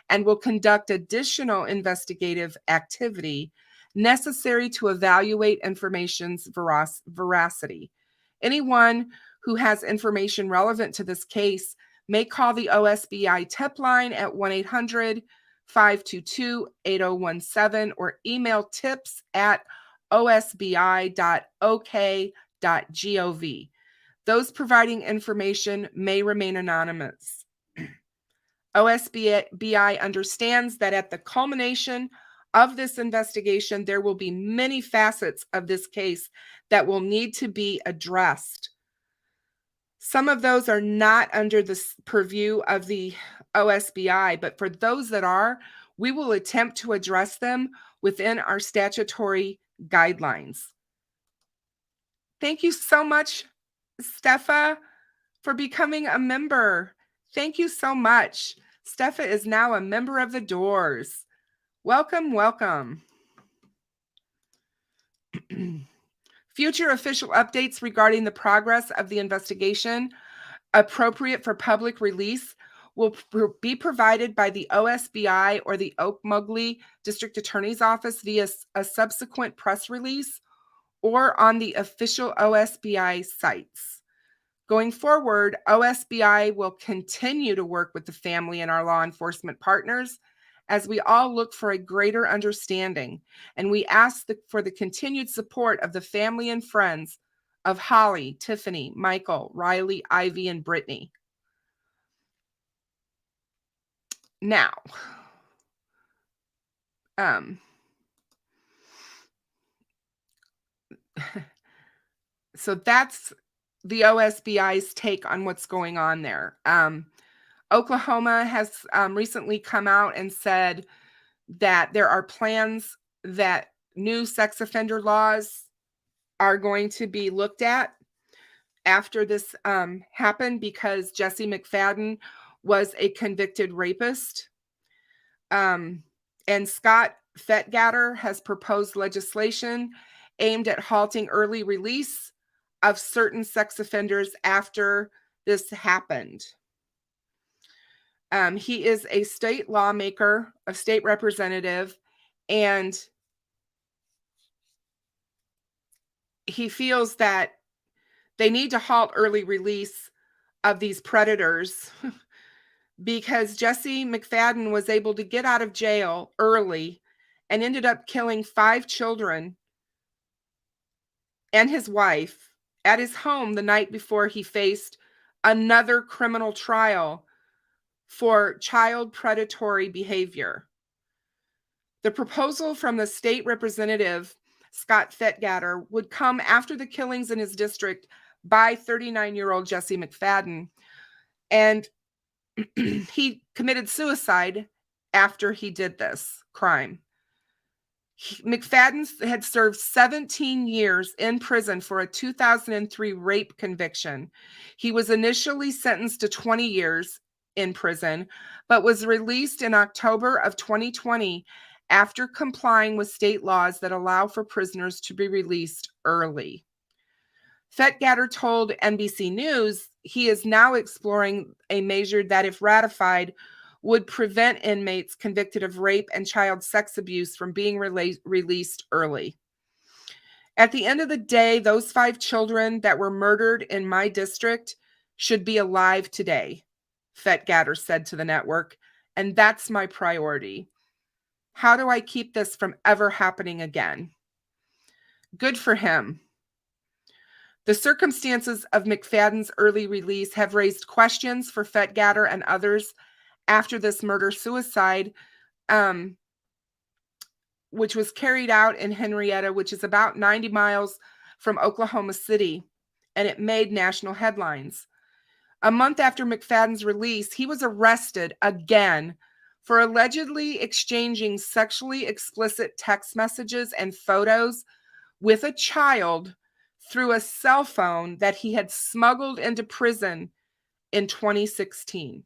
and will conduct additional investigative activity necessary to evaluate information's veracity. Anyone who has information relevant to this case may call the OSBI tip line at 1-800-522-8017 or email tips@osbi.ok.gov. Those providing information may remain anonymous. OSBI understands that at the culmination of this investigation, there will be many facets of this case that will need to be addressed. Some of those are not under the purview of the OSBI, but for those that are, we will attempt to address them within our statutory guidelines. Thank you so much, Stefa, for becoming a member. Thank you so much. Stefa is now a member of the Doors. Welcome, welcome. Future official updates regarding the progress of the investigation, appropriate for public release, will be provided by the OSBI or the Okmulgee District Attorney's Office via a subsequent press release or on the official OSBI sites. Going forward, OSBI will continue to work with the family and our law enforcement partners as we all look for a greater understanding, and we ask for the continued support of the family and friends of Holly, Tiffany, Michael, Riley, Ivy, and Brittany. Now, so that's the OSBI's take on what's going on there. Oklahoma has recently come out and said that there are plans that new sex offender laws are going to be looked at after this happened because Jesse McFadden was a convicted rapist. And Scott Fetgatter has proposed legislation aimed at halting early release of certain sex offenders after this happened. He is a state lawmaker, a state representative, and he feels that they need to halt early release of these predators because Jesse McFadden was able to get out of jail early and ended up killing 5 children and his wife at his home the night before he faced another criminal trial for child predatory behavior. The proposal from the state representative, Scott Fettgatter, would come after the killings in his district by 39-year-old Jesse McFadden. And he committed suicide after he did this crime. McFadden had served 17 years in prison for a 2003 rape conviction. He was initially sentenced to 20 years in prison, but was released in October of 2020 after complying with state laws that allow for prisoners to be released early. Fettgatter told NBC News he is now exploring a measure that, if ratified, would prevent inmates convicted of rape and child sex abuse from being released early. At the end of the day, those 5 children that were murdered in my district should be alive today, Fettgatter said to the network, and that's my priority. How do I keep this from ever happening again? Good for him. The circumstances of McFadden's early release have raised questions for Fettgatter and others after this murder-suicide, which was carried out in Henrietta, which is about 90 miles from Oklahoma City, and it made national headlines. A month after McFadden's release, he was arrested again for allegedly exchanging sexually explicit text messages and photos with a child through a cell phone that he had smuggled into prison in 2016.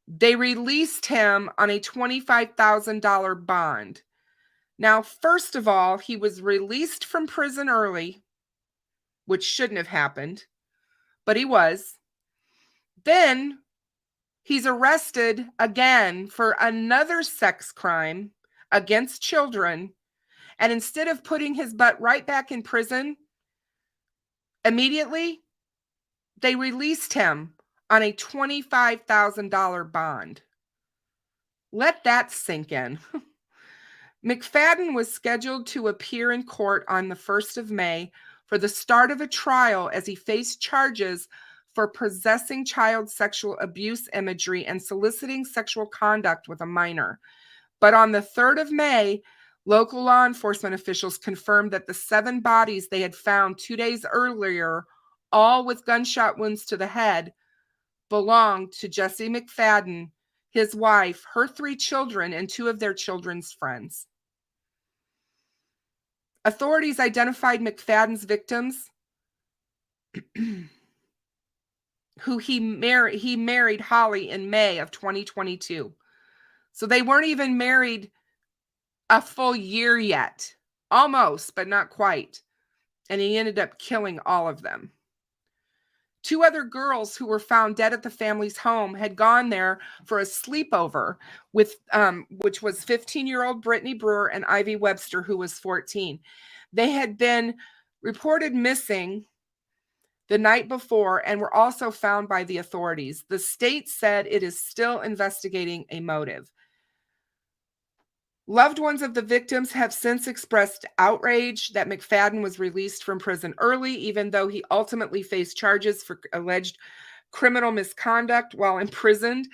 They released him on a $25,000 bond. Now, first of all, he was released from prison early, which shouldn't have happened, but he was. Then he's arrested again for another sex crime against children. And instead of putting his butt right back in prison immediately, they released him on a $25,000 bond. Let that sink in. McFadden was scheduled to appear in court on the 1st of May for the start of a trial as he faced charges for possessing child sexual abuse imagery and soliciting sexual conduct with a minor. But on the 3rd of May, local law enforcement officials confirmed that the 7 bodies they had found 2 days earlier, all with gunshot wounds to the head, belonged to Jesse McFadden, his wife, her 3 children, and 2 of their children's friends. Authorities identified McFadden's victims, who he married Holly in May of 2022. So they weren't even married a full year yet. Almost, but not quite. And he ended up killing all of them. 2 other girls who were found dead at the family's home had gone there for a sleepover with, which was 15-year-old Brittany Brewer and Ivy Webster, who was 14. They had been reported missing the night before and were also found by the authorities. The state said it is still investigating a motive. Loved ones of the victims have since expressed outrage that McFadden was released from prison early, even though he ultimately faced charges for alleged criminal misconduct while imprisoned.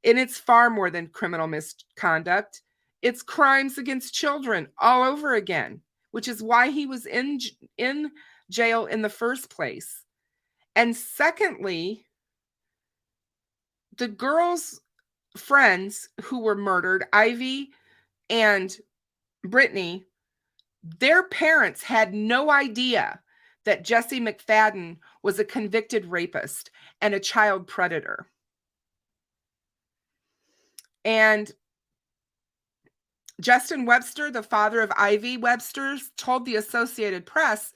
And it's far more than criminal misconduct. It's crimes against children all over again, which is why he was in jail in the first place. And secondly, the girls' friends who were murdered, Ivy and Brittany, their parents had no idea that Jesse McFadden was a convicted rapist and a child predator. And Justin Webster, the father of Ivy Webster, told the Associated Press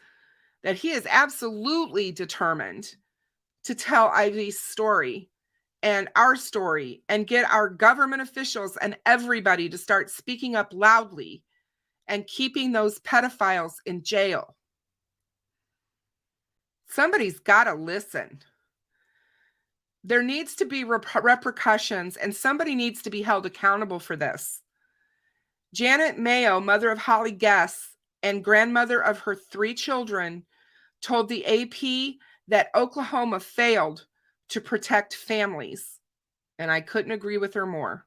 that he is absolutely determined to tell Ivy's story and our story and get our government officials and everybody to start speaking up loudly and keeping those pedophiles in jail. Somebody's got to listen. There needs to be repercussions, and somebody needs to be held accountable for this. Janet Mayo, mother of Holly Guess and grandmother of her 3 children, told the AP that Oklahoma failed to protect families. And I couldn't agree with her more.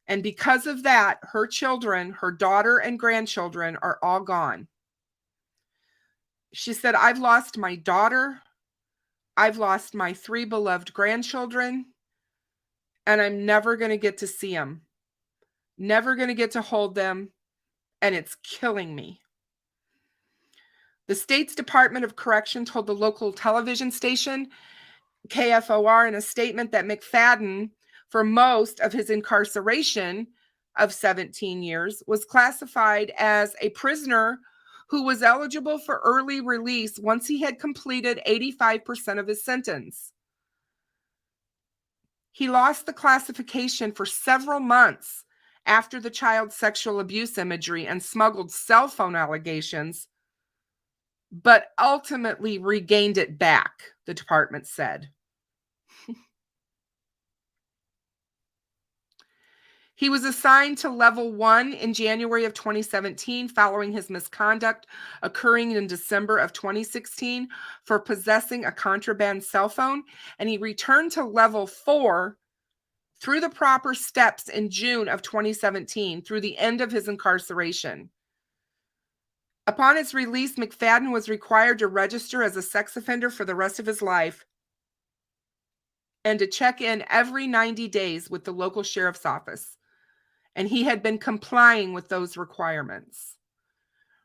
And because of that, her children, her daughter and grandchildren, are all gone. She said, I've lost my daughter. I've lost my 3 beloved grandchildren. And I'm never going to get to see them. Never going to get to hold them. And it's killing me. The state's Department of Correction told the local television station, KFOR, in a statement that McFadden, for most of his incarceration of 17 years, was classified as a prisoner who was eligible for early release once he had completed 85% of his sentence. He lost the classification for several months after the child sexual abuse imagery and smuggled cell phone allegations, but ultimately regained it back, the department said. He was assigned to level 1 in January of 2017 following his misconduct occurring in December of 2016 for possessing a contraband cell phone, and he returned to level 4 through the proper steps in June of 2017 through the end of his incarceration. Upon his release, McFadden was required to register as a sex offender for the rest of his life and to check in every 90 days with the local sheriff's office. And he had been complying with those requirements.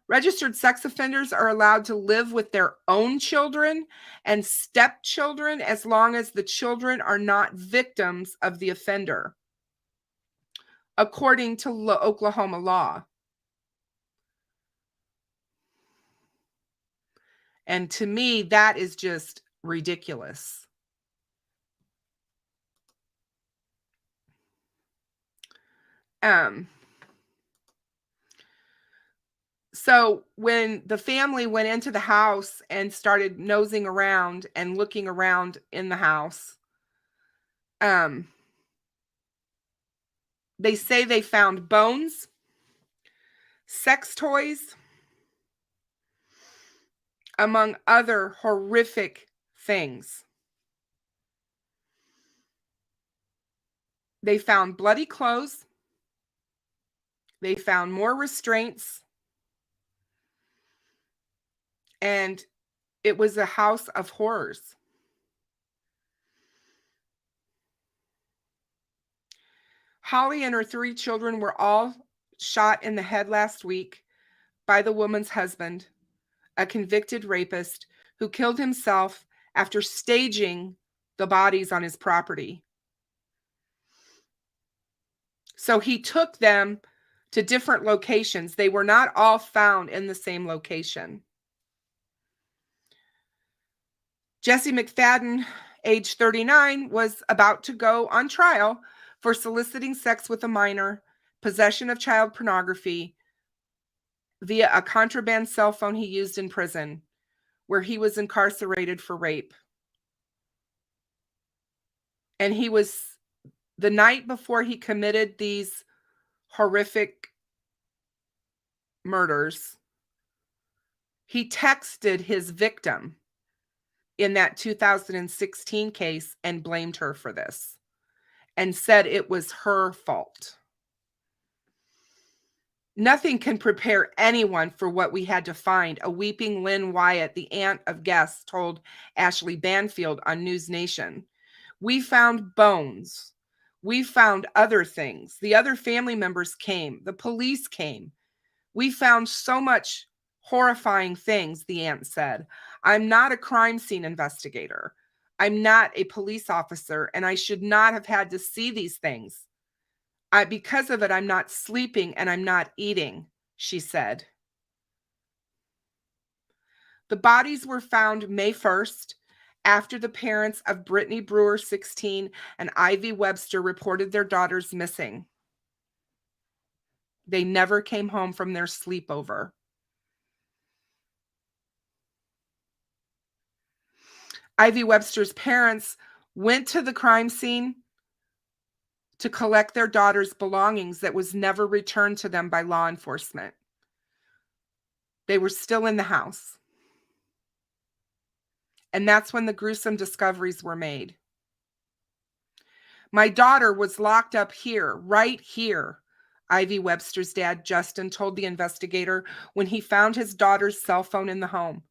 Registered sex offenders are allowed to live with their own children and stepchildren as long as the children are not victims of the offender, according to Oklahoma law. And to me, that is just ridiculous. So when the family went into the house and started nosing around and looking around in the house, they say they found bones, sex toys, among other horrific things. They found bloody clothes. They found more restraints. And it was a house of horrors. Holly and her 3 children were all shot in the head last week by the woman's husband, a convicted rapist who killed himself after staging the bodies on his property. So he took them to different locations. They were not all found in the same location. Jesse McFadden, age 39, was about to go on trial for soliciting sex with a minor, possession of child pornography via a contraband cell phone he used in prison, where he was incarcerated for rape. And he was, the night before he committed these horrific murders, he texted his victim in that 2016 case and blamed her for this and said it was her fault. Nothing can prepare anyone for what we had to find, a weeping Lynn Wyatt, the aunt of Guess, told Ashley Banfield on News Nation. We found bones. We found other things. The other family members came. The police came. We found so much horrifying things, the aunt said. I'm not a crime scene investigator. I'm not a police officer, and I should not have had to see these things. Because of it, I'm not sleeping and I'm not eating, she said. The bodies were found May 1st after the parents of Brittany Brewer, 16, and Ivy Webster reported their daughters missing. They never came home from their sleepover. Ivy Webster's parents went to the crime scene to collect their daughter's belongings that was never returned to them by law enforcement. They were still in the house. And that's when the gruesome discoveries were made. My daughter was locked up here, right here, Ivy Webster's dad, Justin, told the investigator when he found his daughter's cell phone in the home.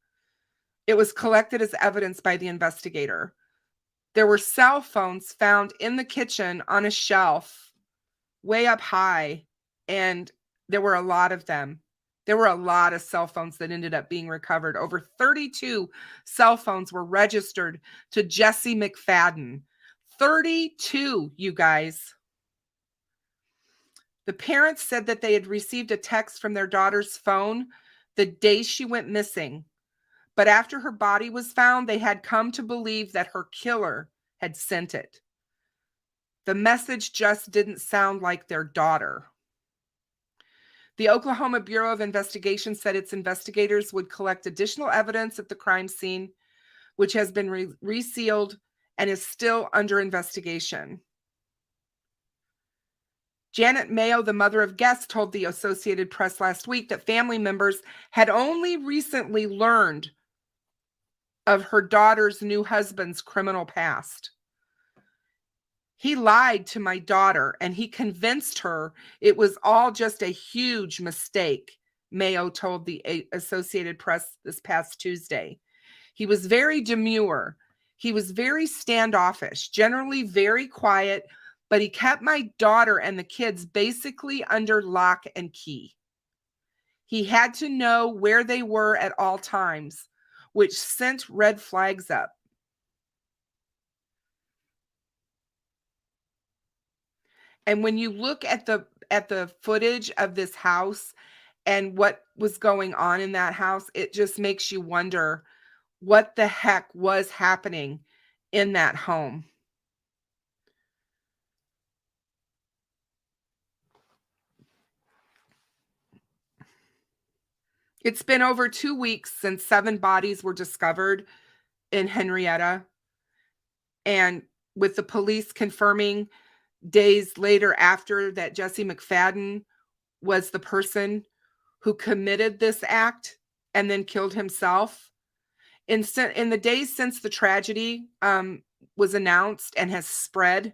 It was collected as evidence by the investigator. There were cell phones found in the kitchen on a shelf way up high, and there were a lot of them. There were a lot of cell phones that ended up being recovered. Over 32 cell phones were registered to Jesse McFadden. 32, you guys. The parents said that they had received a text from their daughter's phone the day she went missing. But after her body was found, they had come to believe that her killer had sent it. The message just didn't sound like their daughter. The Oklahoma Bureau of Investigation said its investigators would collect additional evidence at the crime scene, which has been resealed and is still under investigation. Janet Mayo, the mother of Guess, told the Associated Press last week that family members had only recently learned of her daughter's new husband's criminal past. He lied to my daughter and he convinced her it was all just a huge mistake, Mayo told the Associated Press this past Tuesday. He was very demure. He was very standoffish, generally very quiet, but he kept my daughter and the kids basically under lock and key. He had to know where they were at all times, which sent red flags up. And when you look at the footage of this house and what was going on in that house, it just makes you wonder what the heck was happening in that home. It's been over 2 weeks since 7 bodies were discovered in Henrietta, and with the police confirming days later after that Jesse McFadden was the person who committed this act and then killed himself. In the days since the tragedy was announced and has spread,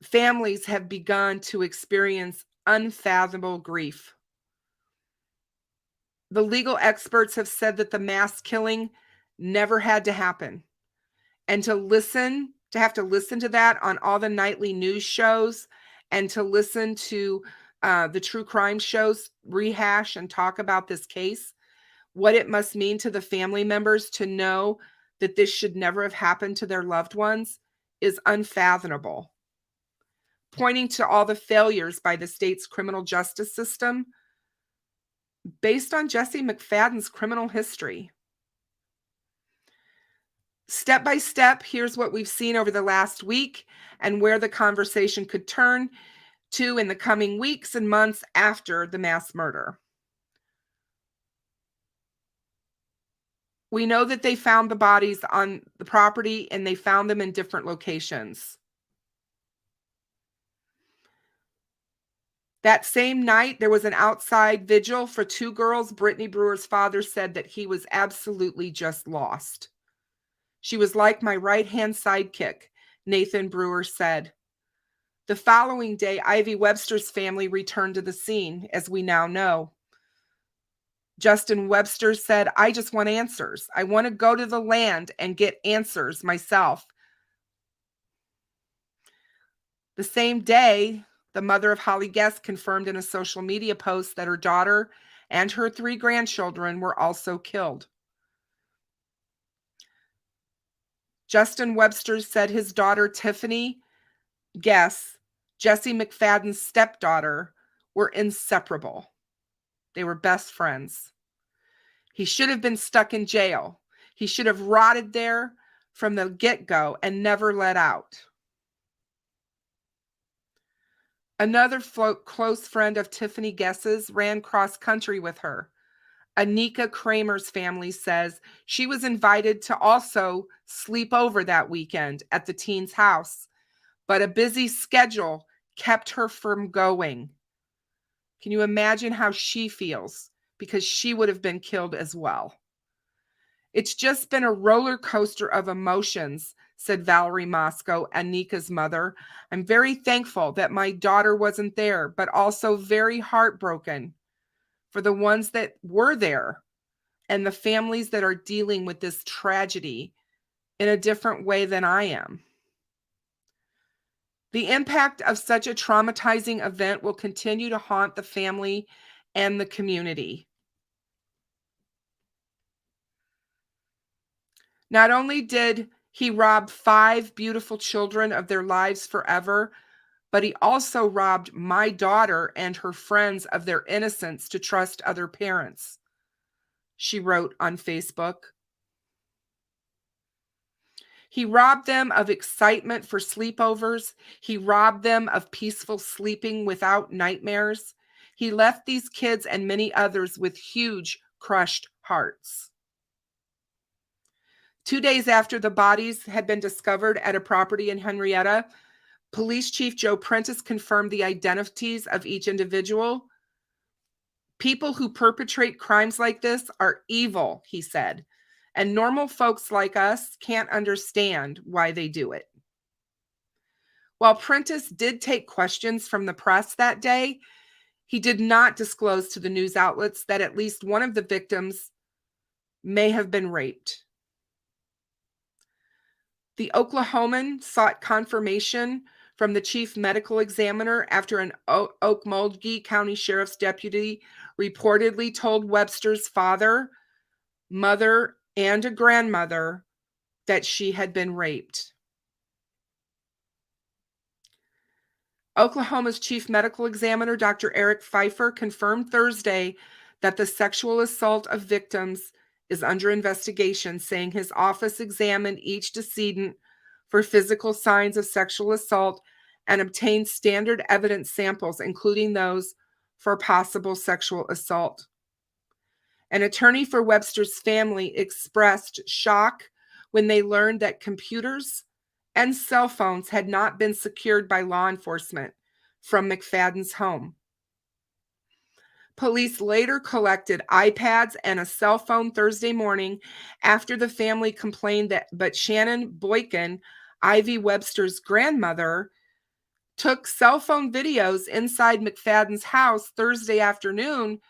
families have begun to experience unfathomable grief. The legal experts have said that the mass killing never had to happen. And to have to listen to that on all the nightly news shows and to listen to the true crime shows rehash and talk about this case, what it must mean to the family members to know that this should never have happened to their loved ones is unfathomable. Pointing to all the failures by the state's criminal justice system based on Jesse McFadden's criminal history. Step by step, here's what we've seen over the last week and where the conversation could turn to in the coming weeks and months after the mass murder. We know that they found the bodies on the property and they found them in different locations. That same night, there was an outside vigil for 2 girls. Brittany Brewer's father said that he was absolutely just lost. She was like my right-hand sidekick, Nathan Brewer said. The following day, Ivy Webster's family returned to the scene, as we now know. Justin Webster said, I just want answers. I want to go to the land and get answers myself. The same day, the mother of Holly Guest confirmed in a social media post that her daughter and her 3 grandchildren were also killed. Justin Webster said his daughter, Tiffany Guest, Jesse McFadden's stepdaughter, were inseparable. They were best friends. He should have been stuck in jail. He should have rotted there from the get-go and never let out. Another close friend of Tiffany Guess's ran cross country with her. Anika Kramer's family says she was invited to also sleep over that weekend at the teen's house, but a busy schedule kept her from going. Can you imagine how she feels? Because she would have been killed as well. It's just been a roller coaster of emotions, said Valerie Moscow, Anika's mother. I'm very thankful that my daughter wasn't there, but also very heartbroken for the ones that were there and the families that are dealing with this tragedy in a different way than I am. The impact of such a traumatizing event will continue to haunt the family and the community. Not only did he rob 5 beautiful children of their lives forever, but he also robbed my daughter and her friends of their innocence to trust other parents, she wrote on Facebook. He robbed them of excitement for sleepovers. He robbed them of peaceful sleeping without nightmares. He left these kids and many others with huge crushed hearts. 2 days after the bodies had been discovered at a property in Henrietta, Police Chief Joe Prentice confirmed the identities of each individual. People who perpetrate crimes like this are evil, he said, and normal folks like us can't understand why they do it. While Prentice did take questions from the press that day, he did not disclose to the news outlets that at least one of the victims may have been raped. The Oklahoman sought confirmation from the chief medical examiner after an Okmulgee County Sheriff's deputy reportedly told Webster's father, mother, and a grandmother that she had been raped. Oklahoma's chief medical examiner, Dr. Eric Pfeiffer, confirmed Thursday that the sexual assault of victims is under investigation, saying his office examined each decedent for physical signs of sexual assault and obtained standard evidence samples, including those for possible sexual assault. An attorney for Webster's family expressed shock when they learned that computers and cell phones had not been secured by law enforcement from McFadden's home. Police later collected iPads and a cell phone Thursday morning after the family complained but Shannon Boykin, Ivy Webster's grandmother, took cell phone videos inside McFadden's house Thursday afternoon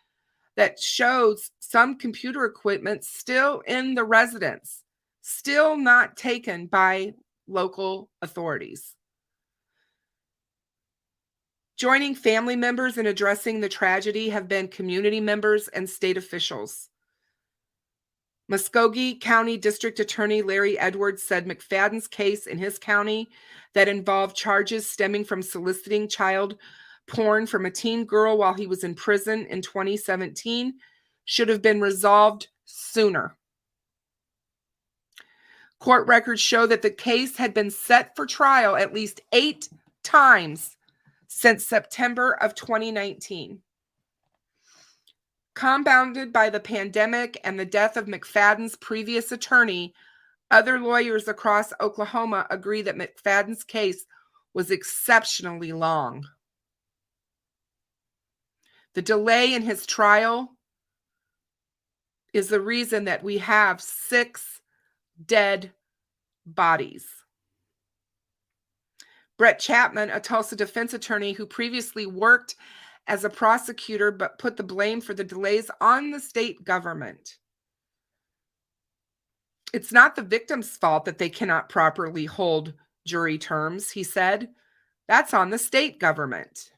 that shows some computer equipment still in the residence, still not taken by local authorities. Joining family members in addressing the tragedy have been community members and state officials. Muskogee County District Attorney Larry Edwards said McFadden's case in his county that involved charges stemming from soliciting child porn from a teen girl while he was in prison in 2017 should have been resolved sooner. Court records show that the case had been set for trial at least 8 times since September of 2019. Compounded by the pandemic and the death of McFadden's previous attorney, other lawyers across Oklahoma agree that McFadden's case was exceptionally long. The delay in his trial is the reason that we have 6 dead bodies. Brett Chapman, a Tulsa defense attorney who previously worked as a prosecutor but put the blame for the delays on the state government. It's not the victim's fault that they cannot properly hold jury terms, he said. That's on the state government.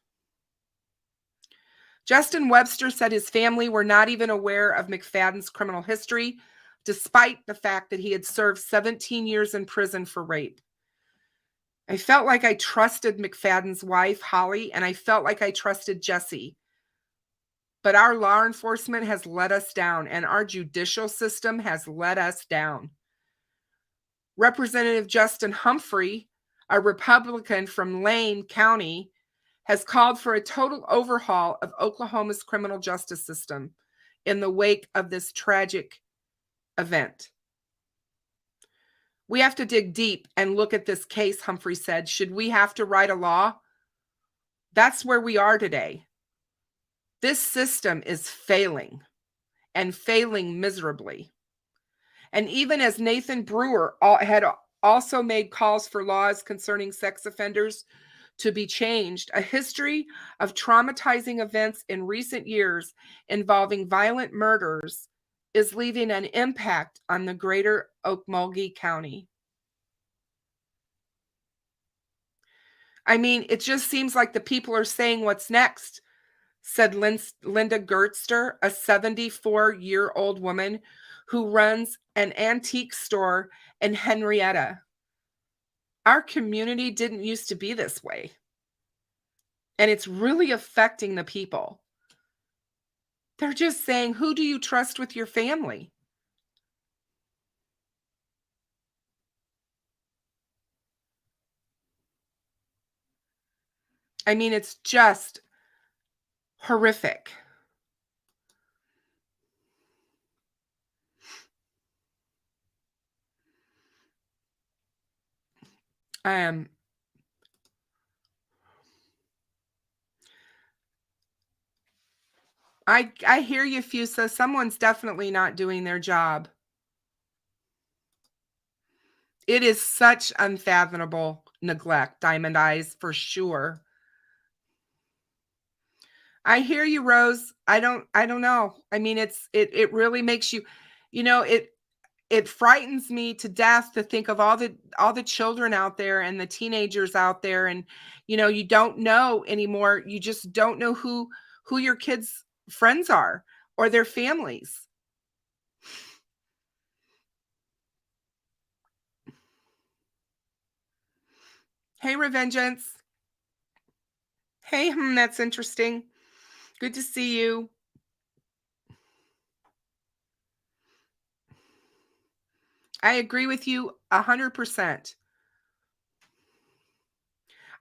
Justin Webster said his family were not even aware of McFadden's criminal history, despite the fact that he had served 17 years in prison for rape. I felt like I trusted McFadden's wife, Holly, and I felt like I trusted Jesse. But our law enforcement has let us down, and our judicial system has let us down. Representative Justin Humphrey, a Republican from Lane County, has called for a total overhaul of Oklahoma's criminal justice system in the wake of this tragic event. We have to dig deep and look at this case, Humphrey said. Should we have to write a law? That's where we are today. This system is failing, and failing miserably. And even as Nathan Brewer had also made calls for laws concerning sex offenders to be changed, a history of traumatizing events in recent years involving violent murders is leaving an impact on the greater Okmulgee County. I mean, it just seems like the people are saying what's next, said Linda Gertster, a 74-year-old woman who runs an antique store in Henrietta. Our community didn't used to be this way. And it's really affecting the people. They're just saying, who do you trust with your family? I mean, it's just horrific. I hear you, Fusa. Someone's definitely not doing their job. It is such unfathomable neglect, Diamond Eyes, for sure. I hear you, Rose. I don't know. I mean, it really makes you, it frightens me to death to think of all the children out there and the teenagers out there, and you don't know anymore. You just don't know who your kids' friends are or their families. Hey, Revengeance. Hey, that's interesting. Good to see you. I agree with you 100%.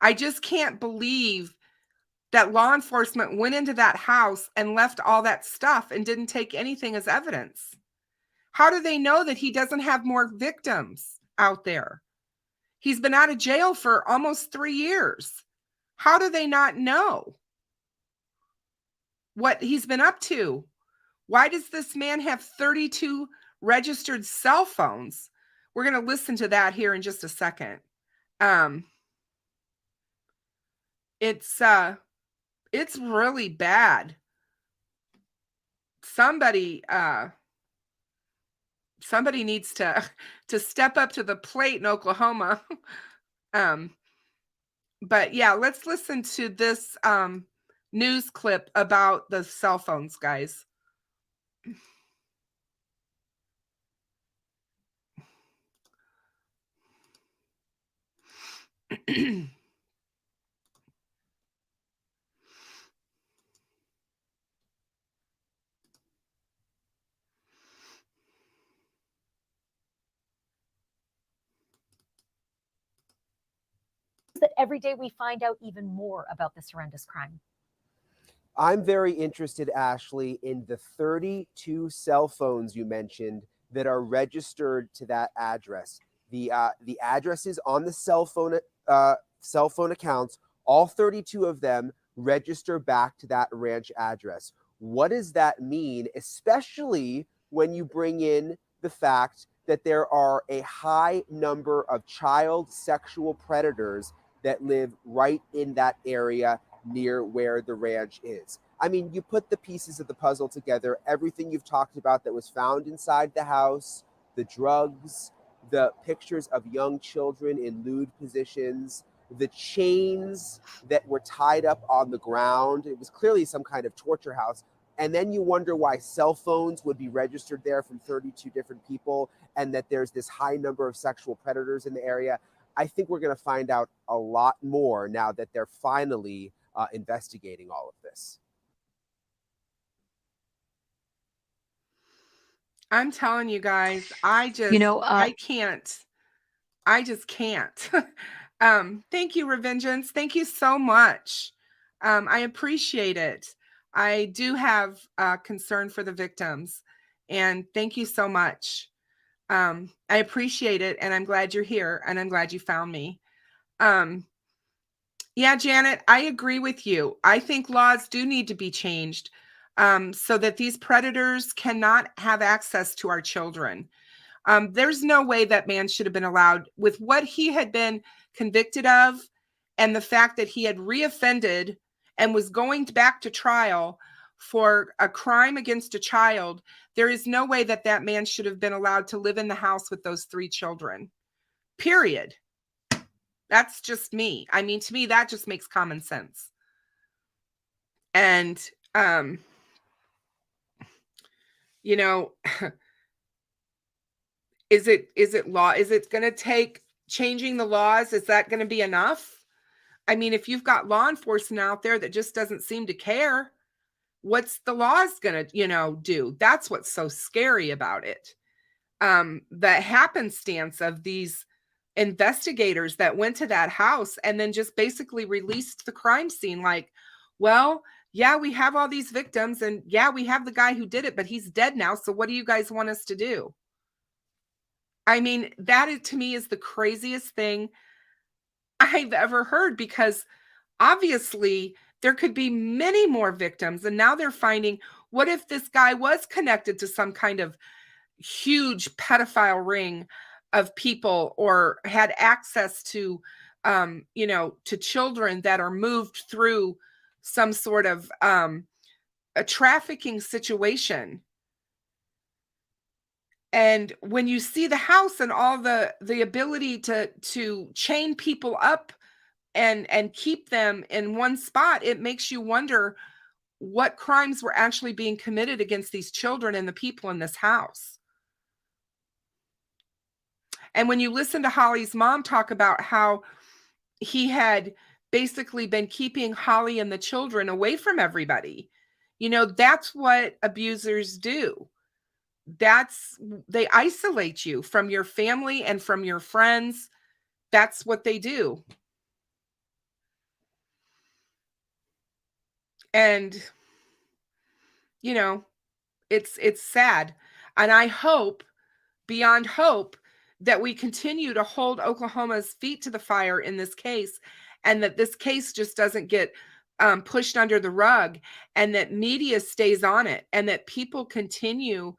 I just can't believe that law enforcement went into that house and left all that stuff and didn't take anything as evidence. How do they know that he doesn't have more victims out there? He's been out of jail for almost 3 years. How do they not know what he's been up to? Why does this man have 32 registered cell phones? We're going to listen to that here in just a second. It's really bad. Somebody needs to step up to the plate in Oklahoma. But yeah, let's listen to this news clip about the cell phones, guys. That every day we find out even more about this horrendous crime. I'm very interested, Ashley, in the 32 cell phones you mentioned that are registered to that address. The addresses on the cell phone accounts, all 32 of them register back to that ranch address. What does that mean, especially when you bring in the fact that there are a high number of child sexual predators that live right in that area near where the ranch is? I mean, you put the pieces of the puzzle together, everything you've talked about that was found inside the house, the drugs, the pictures of young children in lewd positions, the chains that were tied up on the ground. It was clearly some kind of torture house. And then you wonder why cell phones would be registered there from 32 different people, and that there's this high number of sexual predators in the area. I think we're going to find out a lot more now that they're finally investigating all of this. I'm telling you guys, I just can't. Thank you, Revengeance. Thank you so much. I appreciate it. I do have concern for the victims, and thank you so much. I appreciate it, and I'm glad you're here, and I'm glad you found me. Yeah, Janet, I agree with you. I think laws do need to be changed so that these predators cannot have access to our children. There's no way that man should have been allowed, with what he had been convicted of and the fact that he had reoffended and was going back to trial for a crime against a child. There is no way that that man should have been allowed to live in the house with those 3 children. Period. That's just me. I mean, to me, that just makes common sense. And, you know, is it law? Is it going to take changing the laws? Is that going to be enough? I mean, if you've got law enforcement out there that just doesn't seem to care, what's the laws going to, do? That's what's so scary about it. The happenstance of these investigators that went to that house and then just basically released the crime scene like, well, yeah, we have all these victims, and yeah, we have the guy who did it, but he's dead now, so what do you guys want us to do? I mean, that to me is the craziest thing I've ever heard, because obviously there could be many more victims, and now they're finding, what if this guy was connected to some kind of huge pedophile ring of people, or had access to, to children that are moved through some sort of a trafficking situation. And when you see the house and all the ability to chain people up and keep them in one spot, it makes you wonder what crimes were actually being committed against these children and the people in this house. And when you listen to Holly's mom talk about how he had basically been keeping Holly and the children away from everybody, that's what abusers do. They isolate you from your family and from your friends. That's what they do. And, it's sad. And I hope, beyond hope, that we continue to hold Oklahoma's feet to the fire in this case, and that this case just doesn't get pushed under the rug, and that media stays on it, and that people continue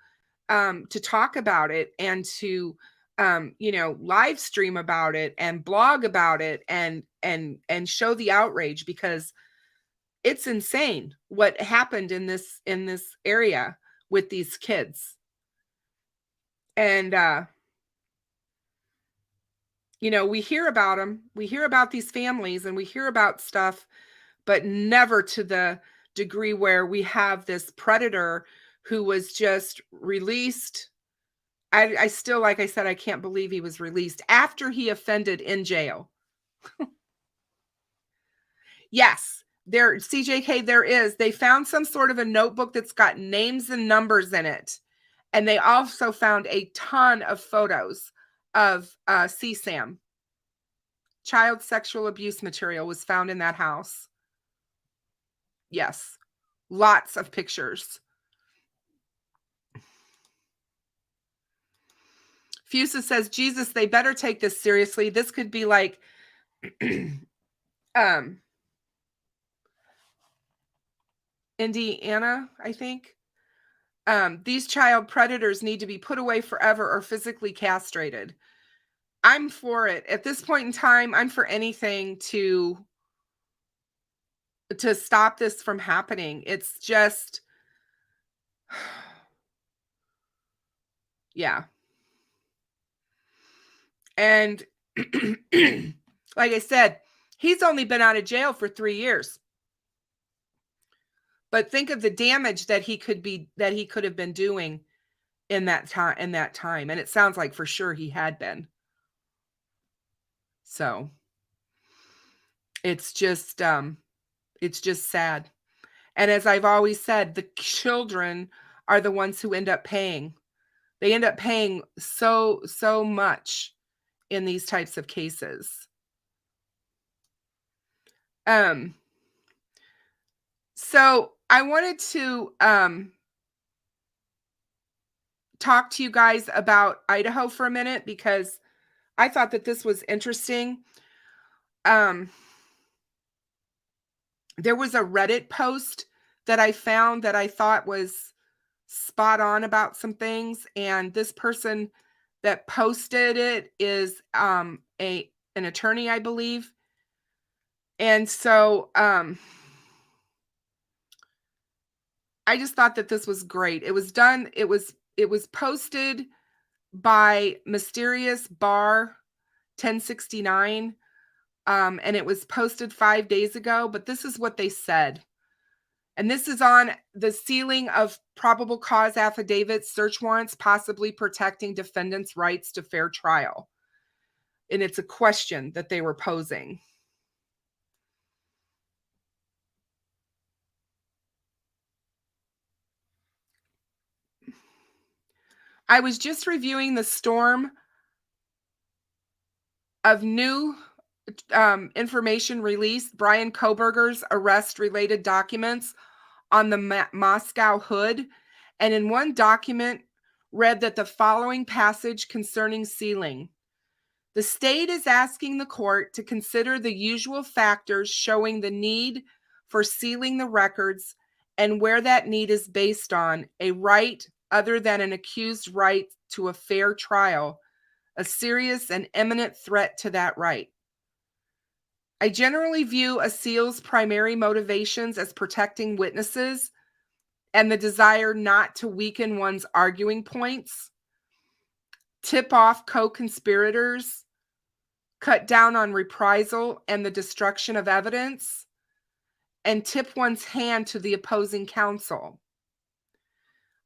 to talk about it, and to live stream about it and blog about it, and show the outrage, because it's insane what happened in this area with these kids. And we hear about them, we hear about these families, and we hear about stuff, but never to the degree where we have this predator who was just released. I still, like I said, I can't believe he was released after he offended in jail. Yes, CJK, they found some sort of a notebook that's got names and numbers in it. And they also found a ton of photos of CSAM. Child sexual abuse material was found in that house. Yes, lots of pictures. Fusa says, Jesus, they better take this seriously. This could be like Indiana, I think. These child predators need to be put away forever or physically castrated. I'm for it. At this point in time, I'm for anything to stop this from happening. It's just, yeah. And like I said, he's only been out of jail for 3 years. But think of the damage that he could have been doing in that time. And it sounds like for sure he had been. So it's just sad. And as I've always said, the children are the ones who end up paying. They end up paying so much in these types of cases. So I wanted to talk to you guys about Idaho for a minute because I thought that this was interesting. There was a Reddit post that I found that I thought was spot on about some things, and this person that posted it is an attorney, I believe. And so I just thought that this was great. It was posted by Mysterious Bar 1069, and it was posted 5 days ago, but this is what they said. And this is on the sealing of probable cause affidavits, search warrants, possibly protecting defendants' rights to fair trial. And it's a question that they were posing. I was just reviewing the storm of new information released, Brian Koberger's arrest-related documents on the Moscow Hood, and in one document read that the following passage concerning sealing. The state is asking the court to consider the usual factors showing the need for sealing the records and where that need is based on a right other than an accused right to a fair trial, a serious and imminent threat to that right. I generally view a seal's primary motivations as protecting witnesses and the desire not to weaken one's arguing points, tip off co-conspirators, cut down on reprisal and the destruction of evidence, and tip one's hand to the opposing counsel.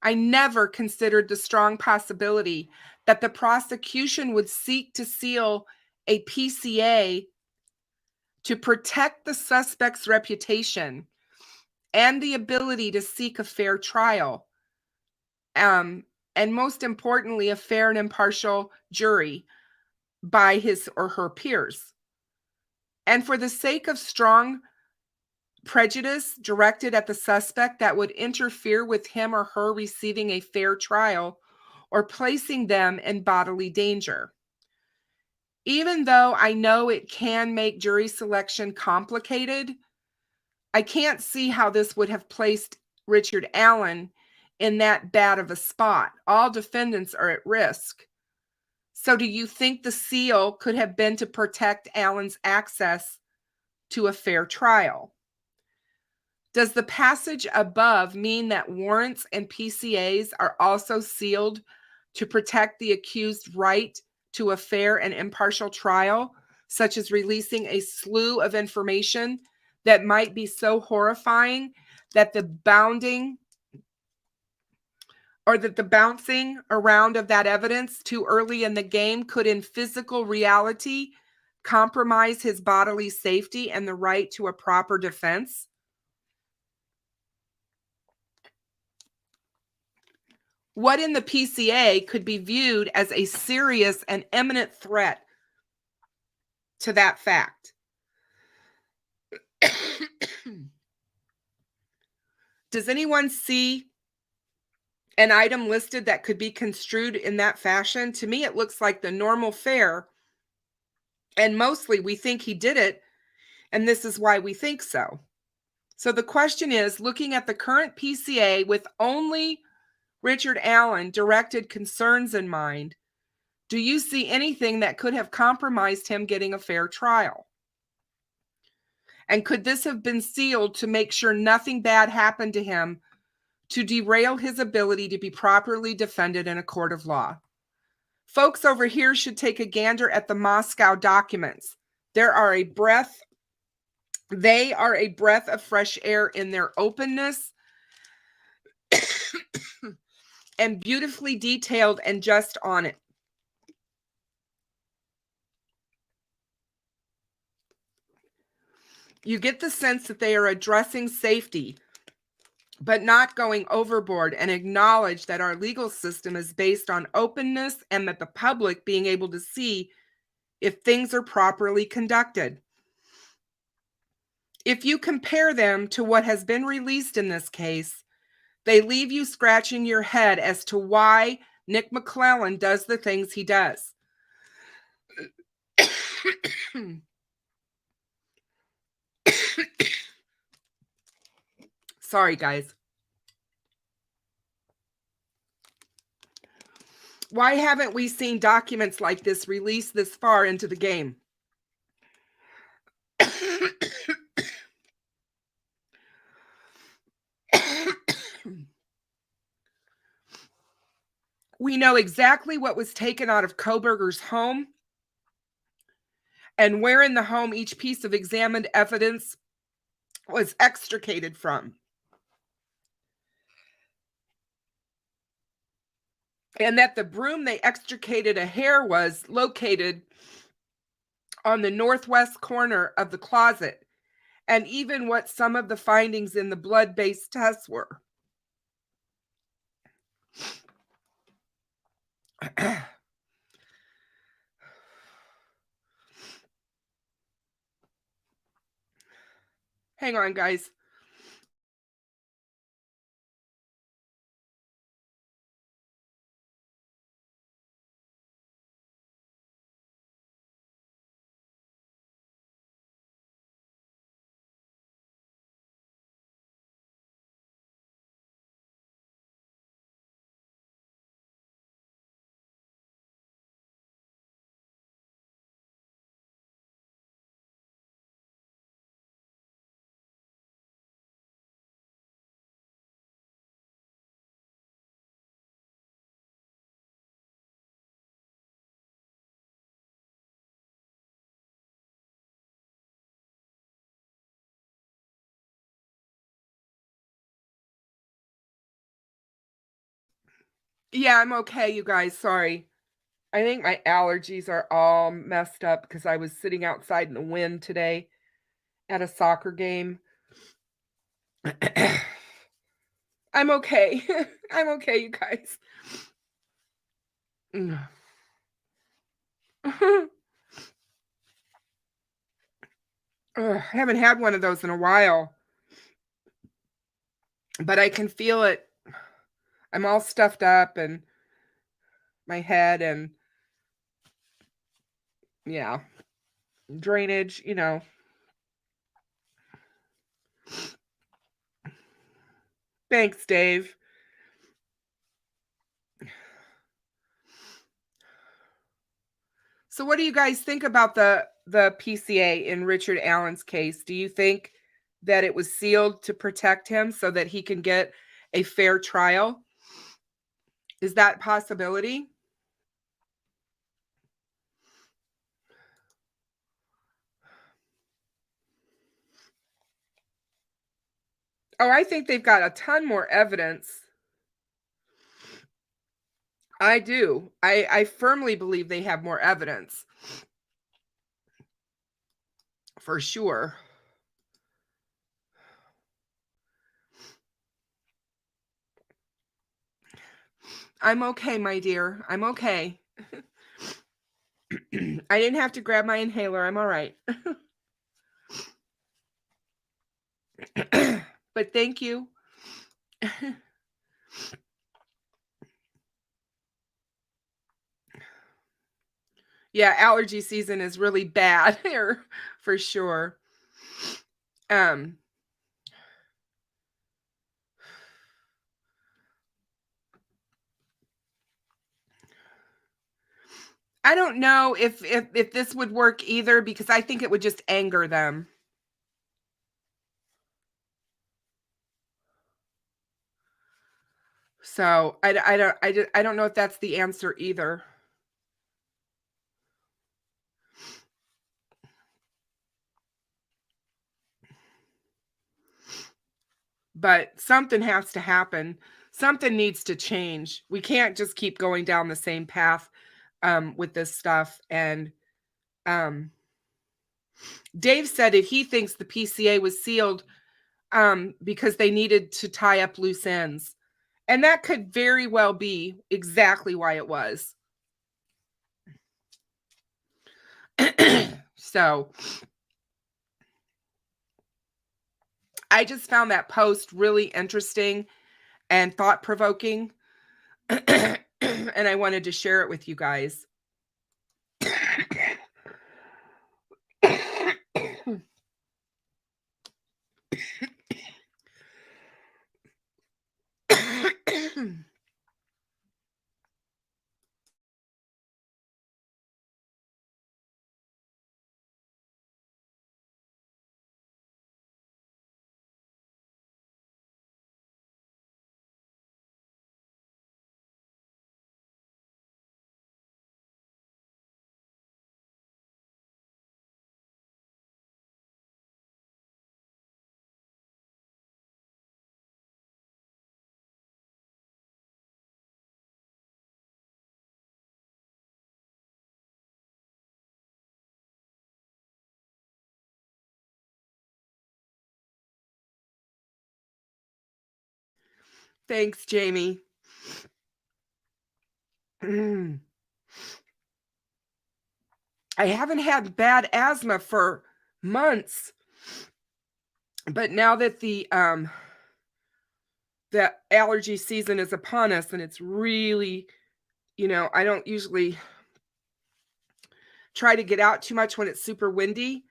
I never considered the strong possibility that the prosecution would seek to seal a PCA to protect the suspect's reputation and the ability to seek a fair trial, and most importantly, a fair and impartial jury by his or her peers. And for the sake of strong prejudice directed at the suspect that would interfere with him or her receiving a fair trial or placing them in bodily danger. Even though I know it can make jury selection complicated, I can't see how this would have placed Richard Allen in that bad of a spot. All defendants are at risk. So do you think the seal could have been to protect Allen's access to a fair trial? Does the passage above mean that warrants and PCAs are also sealed to protect the accused's right to a fair and impartial trial, such as releasing a slew of information that might be so horrifying that the bouncing around of that evidence too early in the game could in physical reality compromise his bodily safety and the right to a proper defense? What in the PCA could be viewed as a serious and imminent threat to that fact? Does anyone see an item listed that could be construed in that fashion? To me, it looks like the normal fare, and mostly we think he did it, and this is why we think so. So the question is, looking at the current PCA with only Richard Allen directed concerns in mind, do you see anything that could have compromised him getting a fair trial? And could this have been sealed to make sure nothing bad happened to him to derail his ability to be properly defended in a court of law? Folks over here should take a gander at the Moscow documents. They are a breath of fresh air in their openness and beautifully detailed and just on it. You get the sense that they are addressing safety, but not going overboard, and acknowledge that our legal system is based on openness and that the public being able to see if things are properly conducted. If you compare them to what has been released in this case, they leave you scratching your head as to why Nick McClellan does the things he does. Sorry, guys. Why haven't we seen documents like this released this far into the game? We know exactly what was taken out of Koberger's home and where in the home each piece of examined evidence was extricated from. And that the broom they extricated a hair was located on the northwest corner of the closet, and even what some of the findings in the blood-based tests were. Hang on, guys. Yeah, I'm okay, you guys. Sorry. I think my allergies are all messed up because I was sitting outside in the wind today at a soccer game. I'm okay. I'm okay, you guys. I haven't had one of those in a while, but I can feel it. I'm all stuffed up and my head and yeah, drainage, you know. Thanks, Dave. So what do you guys think about the PCA in Richard Allen's case? Do you think that it was sealed to protect him so that he can get a fair trial? Is that a possibility? Oh, I think they've got a ton more evidence. I do. I firmly believe they have more evidence. For sure. I'm okay, my dear. I'm okay. I didn't have to grab my inhaler. I'm all right. But thank you. Yeah, allergy season is really bad here for sure. I don't know if this would work either because I think it would just anger them. So I don't know if that's the answer either. But something has to happen. Something needs to change. We can't just keep going down the same path with this stuff. And Dave said it. He thinks the PCA was sealed because they needed to tie up loose ends. And that could very well be exactly why it was. So I just found that post really interesting and thought-provoking, and I wanted to share it with you guys. Thanks, Jamie. I haven't had bad asthma for months, but now that the allergy season is upon us, and it's really, I don't usually try to get out too much when it's super windy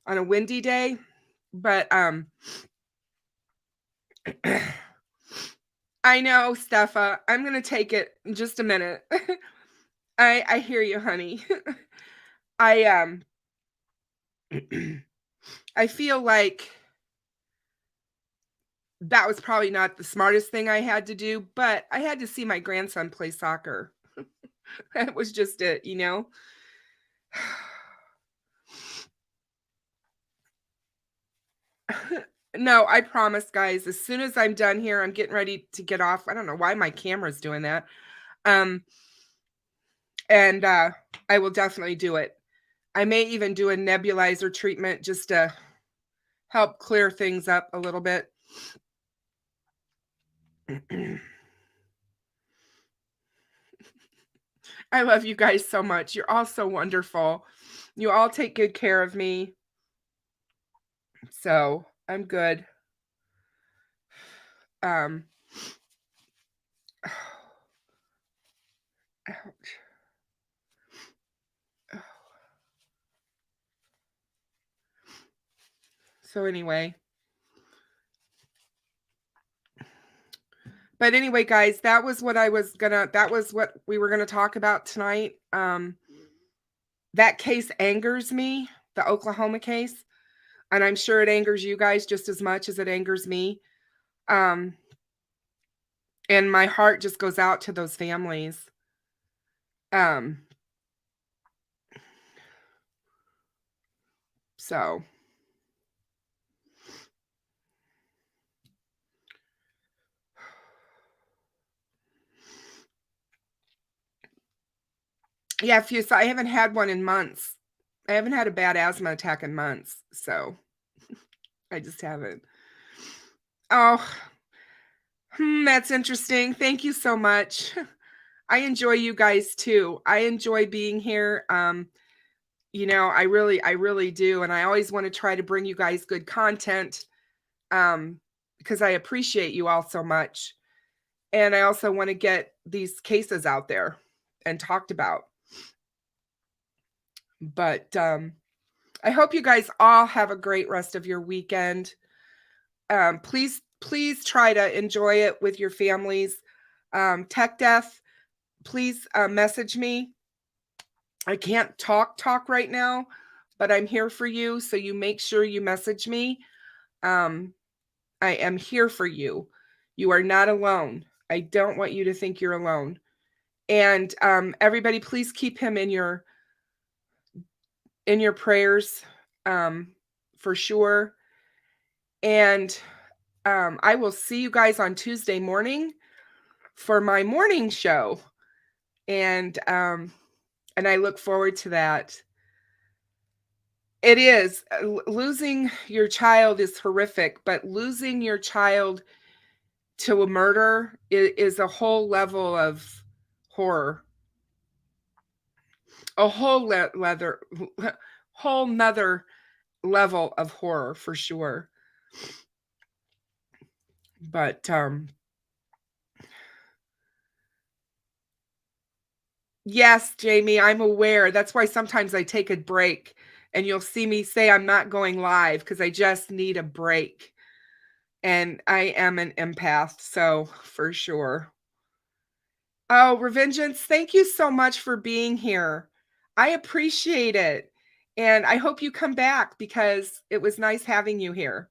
on a windy day, but I know, Steffa. I'm going to take it in just a minute. I hear you, honey. I I feel like that was probably not the smartest thing I had to do, but I had to see my grandson play soccer. That was just it, No, I promise, guys, as soon as I'm done here, I'm getting ready to get off. I don't know why my camera's doing that. And I will definitely do it. I may even do a nebulizer treatment just to help clear things up a little bit. I love you guys so much. You're all so wonderful. You all take good care of me. So I'm good. Ouch. So anyway. But anyway, guys, that was what we were gonna talk about tonight. That case angers me, the Oklahoma case, and I'm sure it angers you guys just as much as it angers me. And my heart just goes out to those families. So yeah, Fuse, I haven't had one in months. I haven't had a bad asthma attack in months, so I just haven't. Oh, that's interesting. Thank you so much. I enjoy you guys too. I enjoy being here. I really do, and I always want to try to bring you guys good content, because I appreciate you all so much, and I also want to get these cases out there and talked about. But I hope you guys all have a great rest of your weekend. Please try to enjoy it with your families. Tech Death, please message me. I can't talk right now, but I'm here for you. So you make sure you message me. I am here for you. You are not alone. I don't want you to think you're alone. And everybody, please keep him in your prayers, for sure. And I will see you guys on Tuesday morning for my morning show. And I look forward to that. It is. Losing your child is horrific, but losing your child to a murder is a whole level of horror. A whole nother level of horror, for sure. But yes, Jamie, I'm aware. That's why sometimes I take a break, and you'll see me say I'm not going live because I just need a break. And I am an empath, so for sure. Oh, Revengeance, thank you so much for being here. I appreciate it. And I hope you come back because it was nice having you here.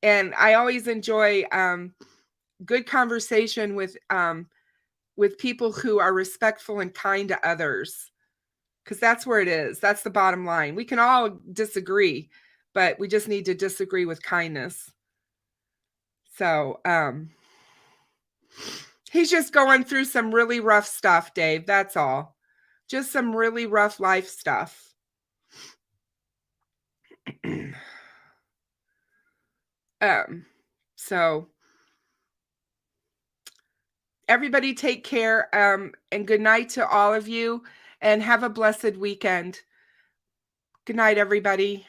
And I always enjoy good conversation with people who are respectful and kind to others, because that's where it is. That's the bottom line. We can all disagree, but we just need to disagree with kindness. So he's just going through some really rough stuff, Dave. That's all. Just some really rough life stuff. So everybody take care, and good night to all of you, and have a blessed weekend. Good night, everybody.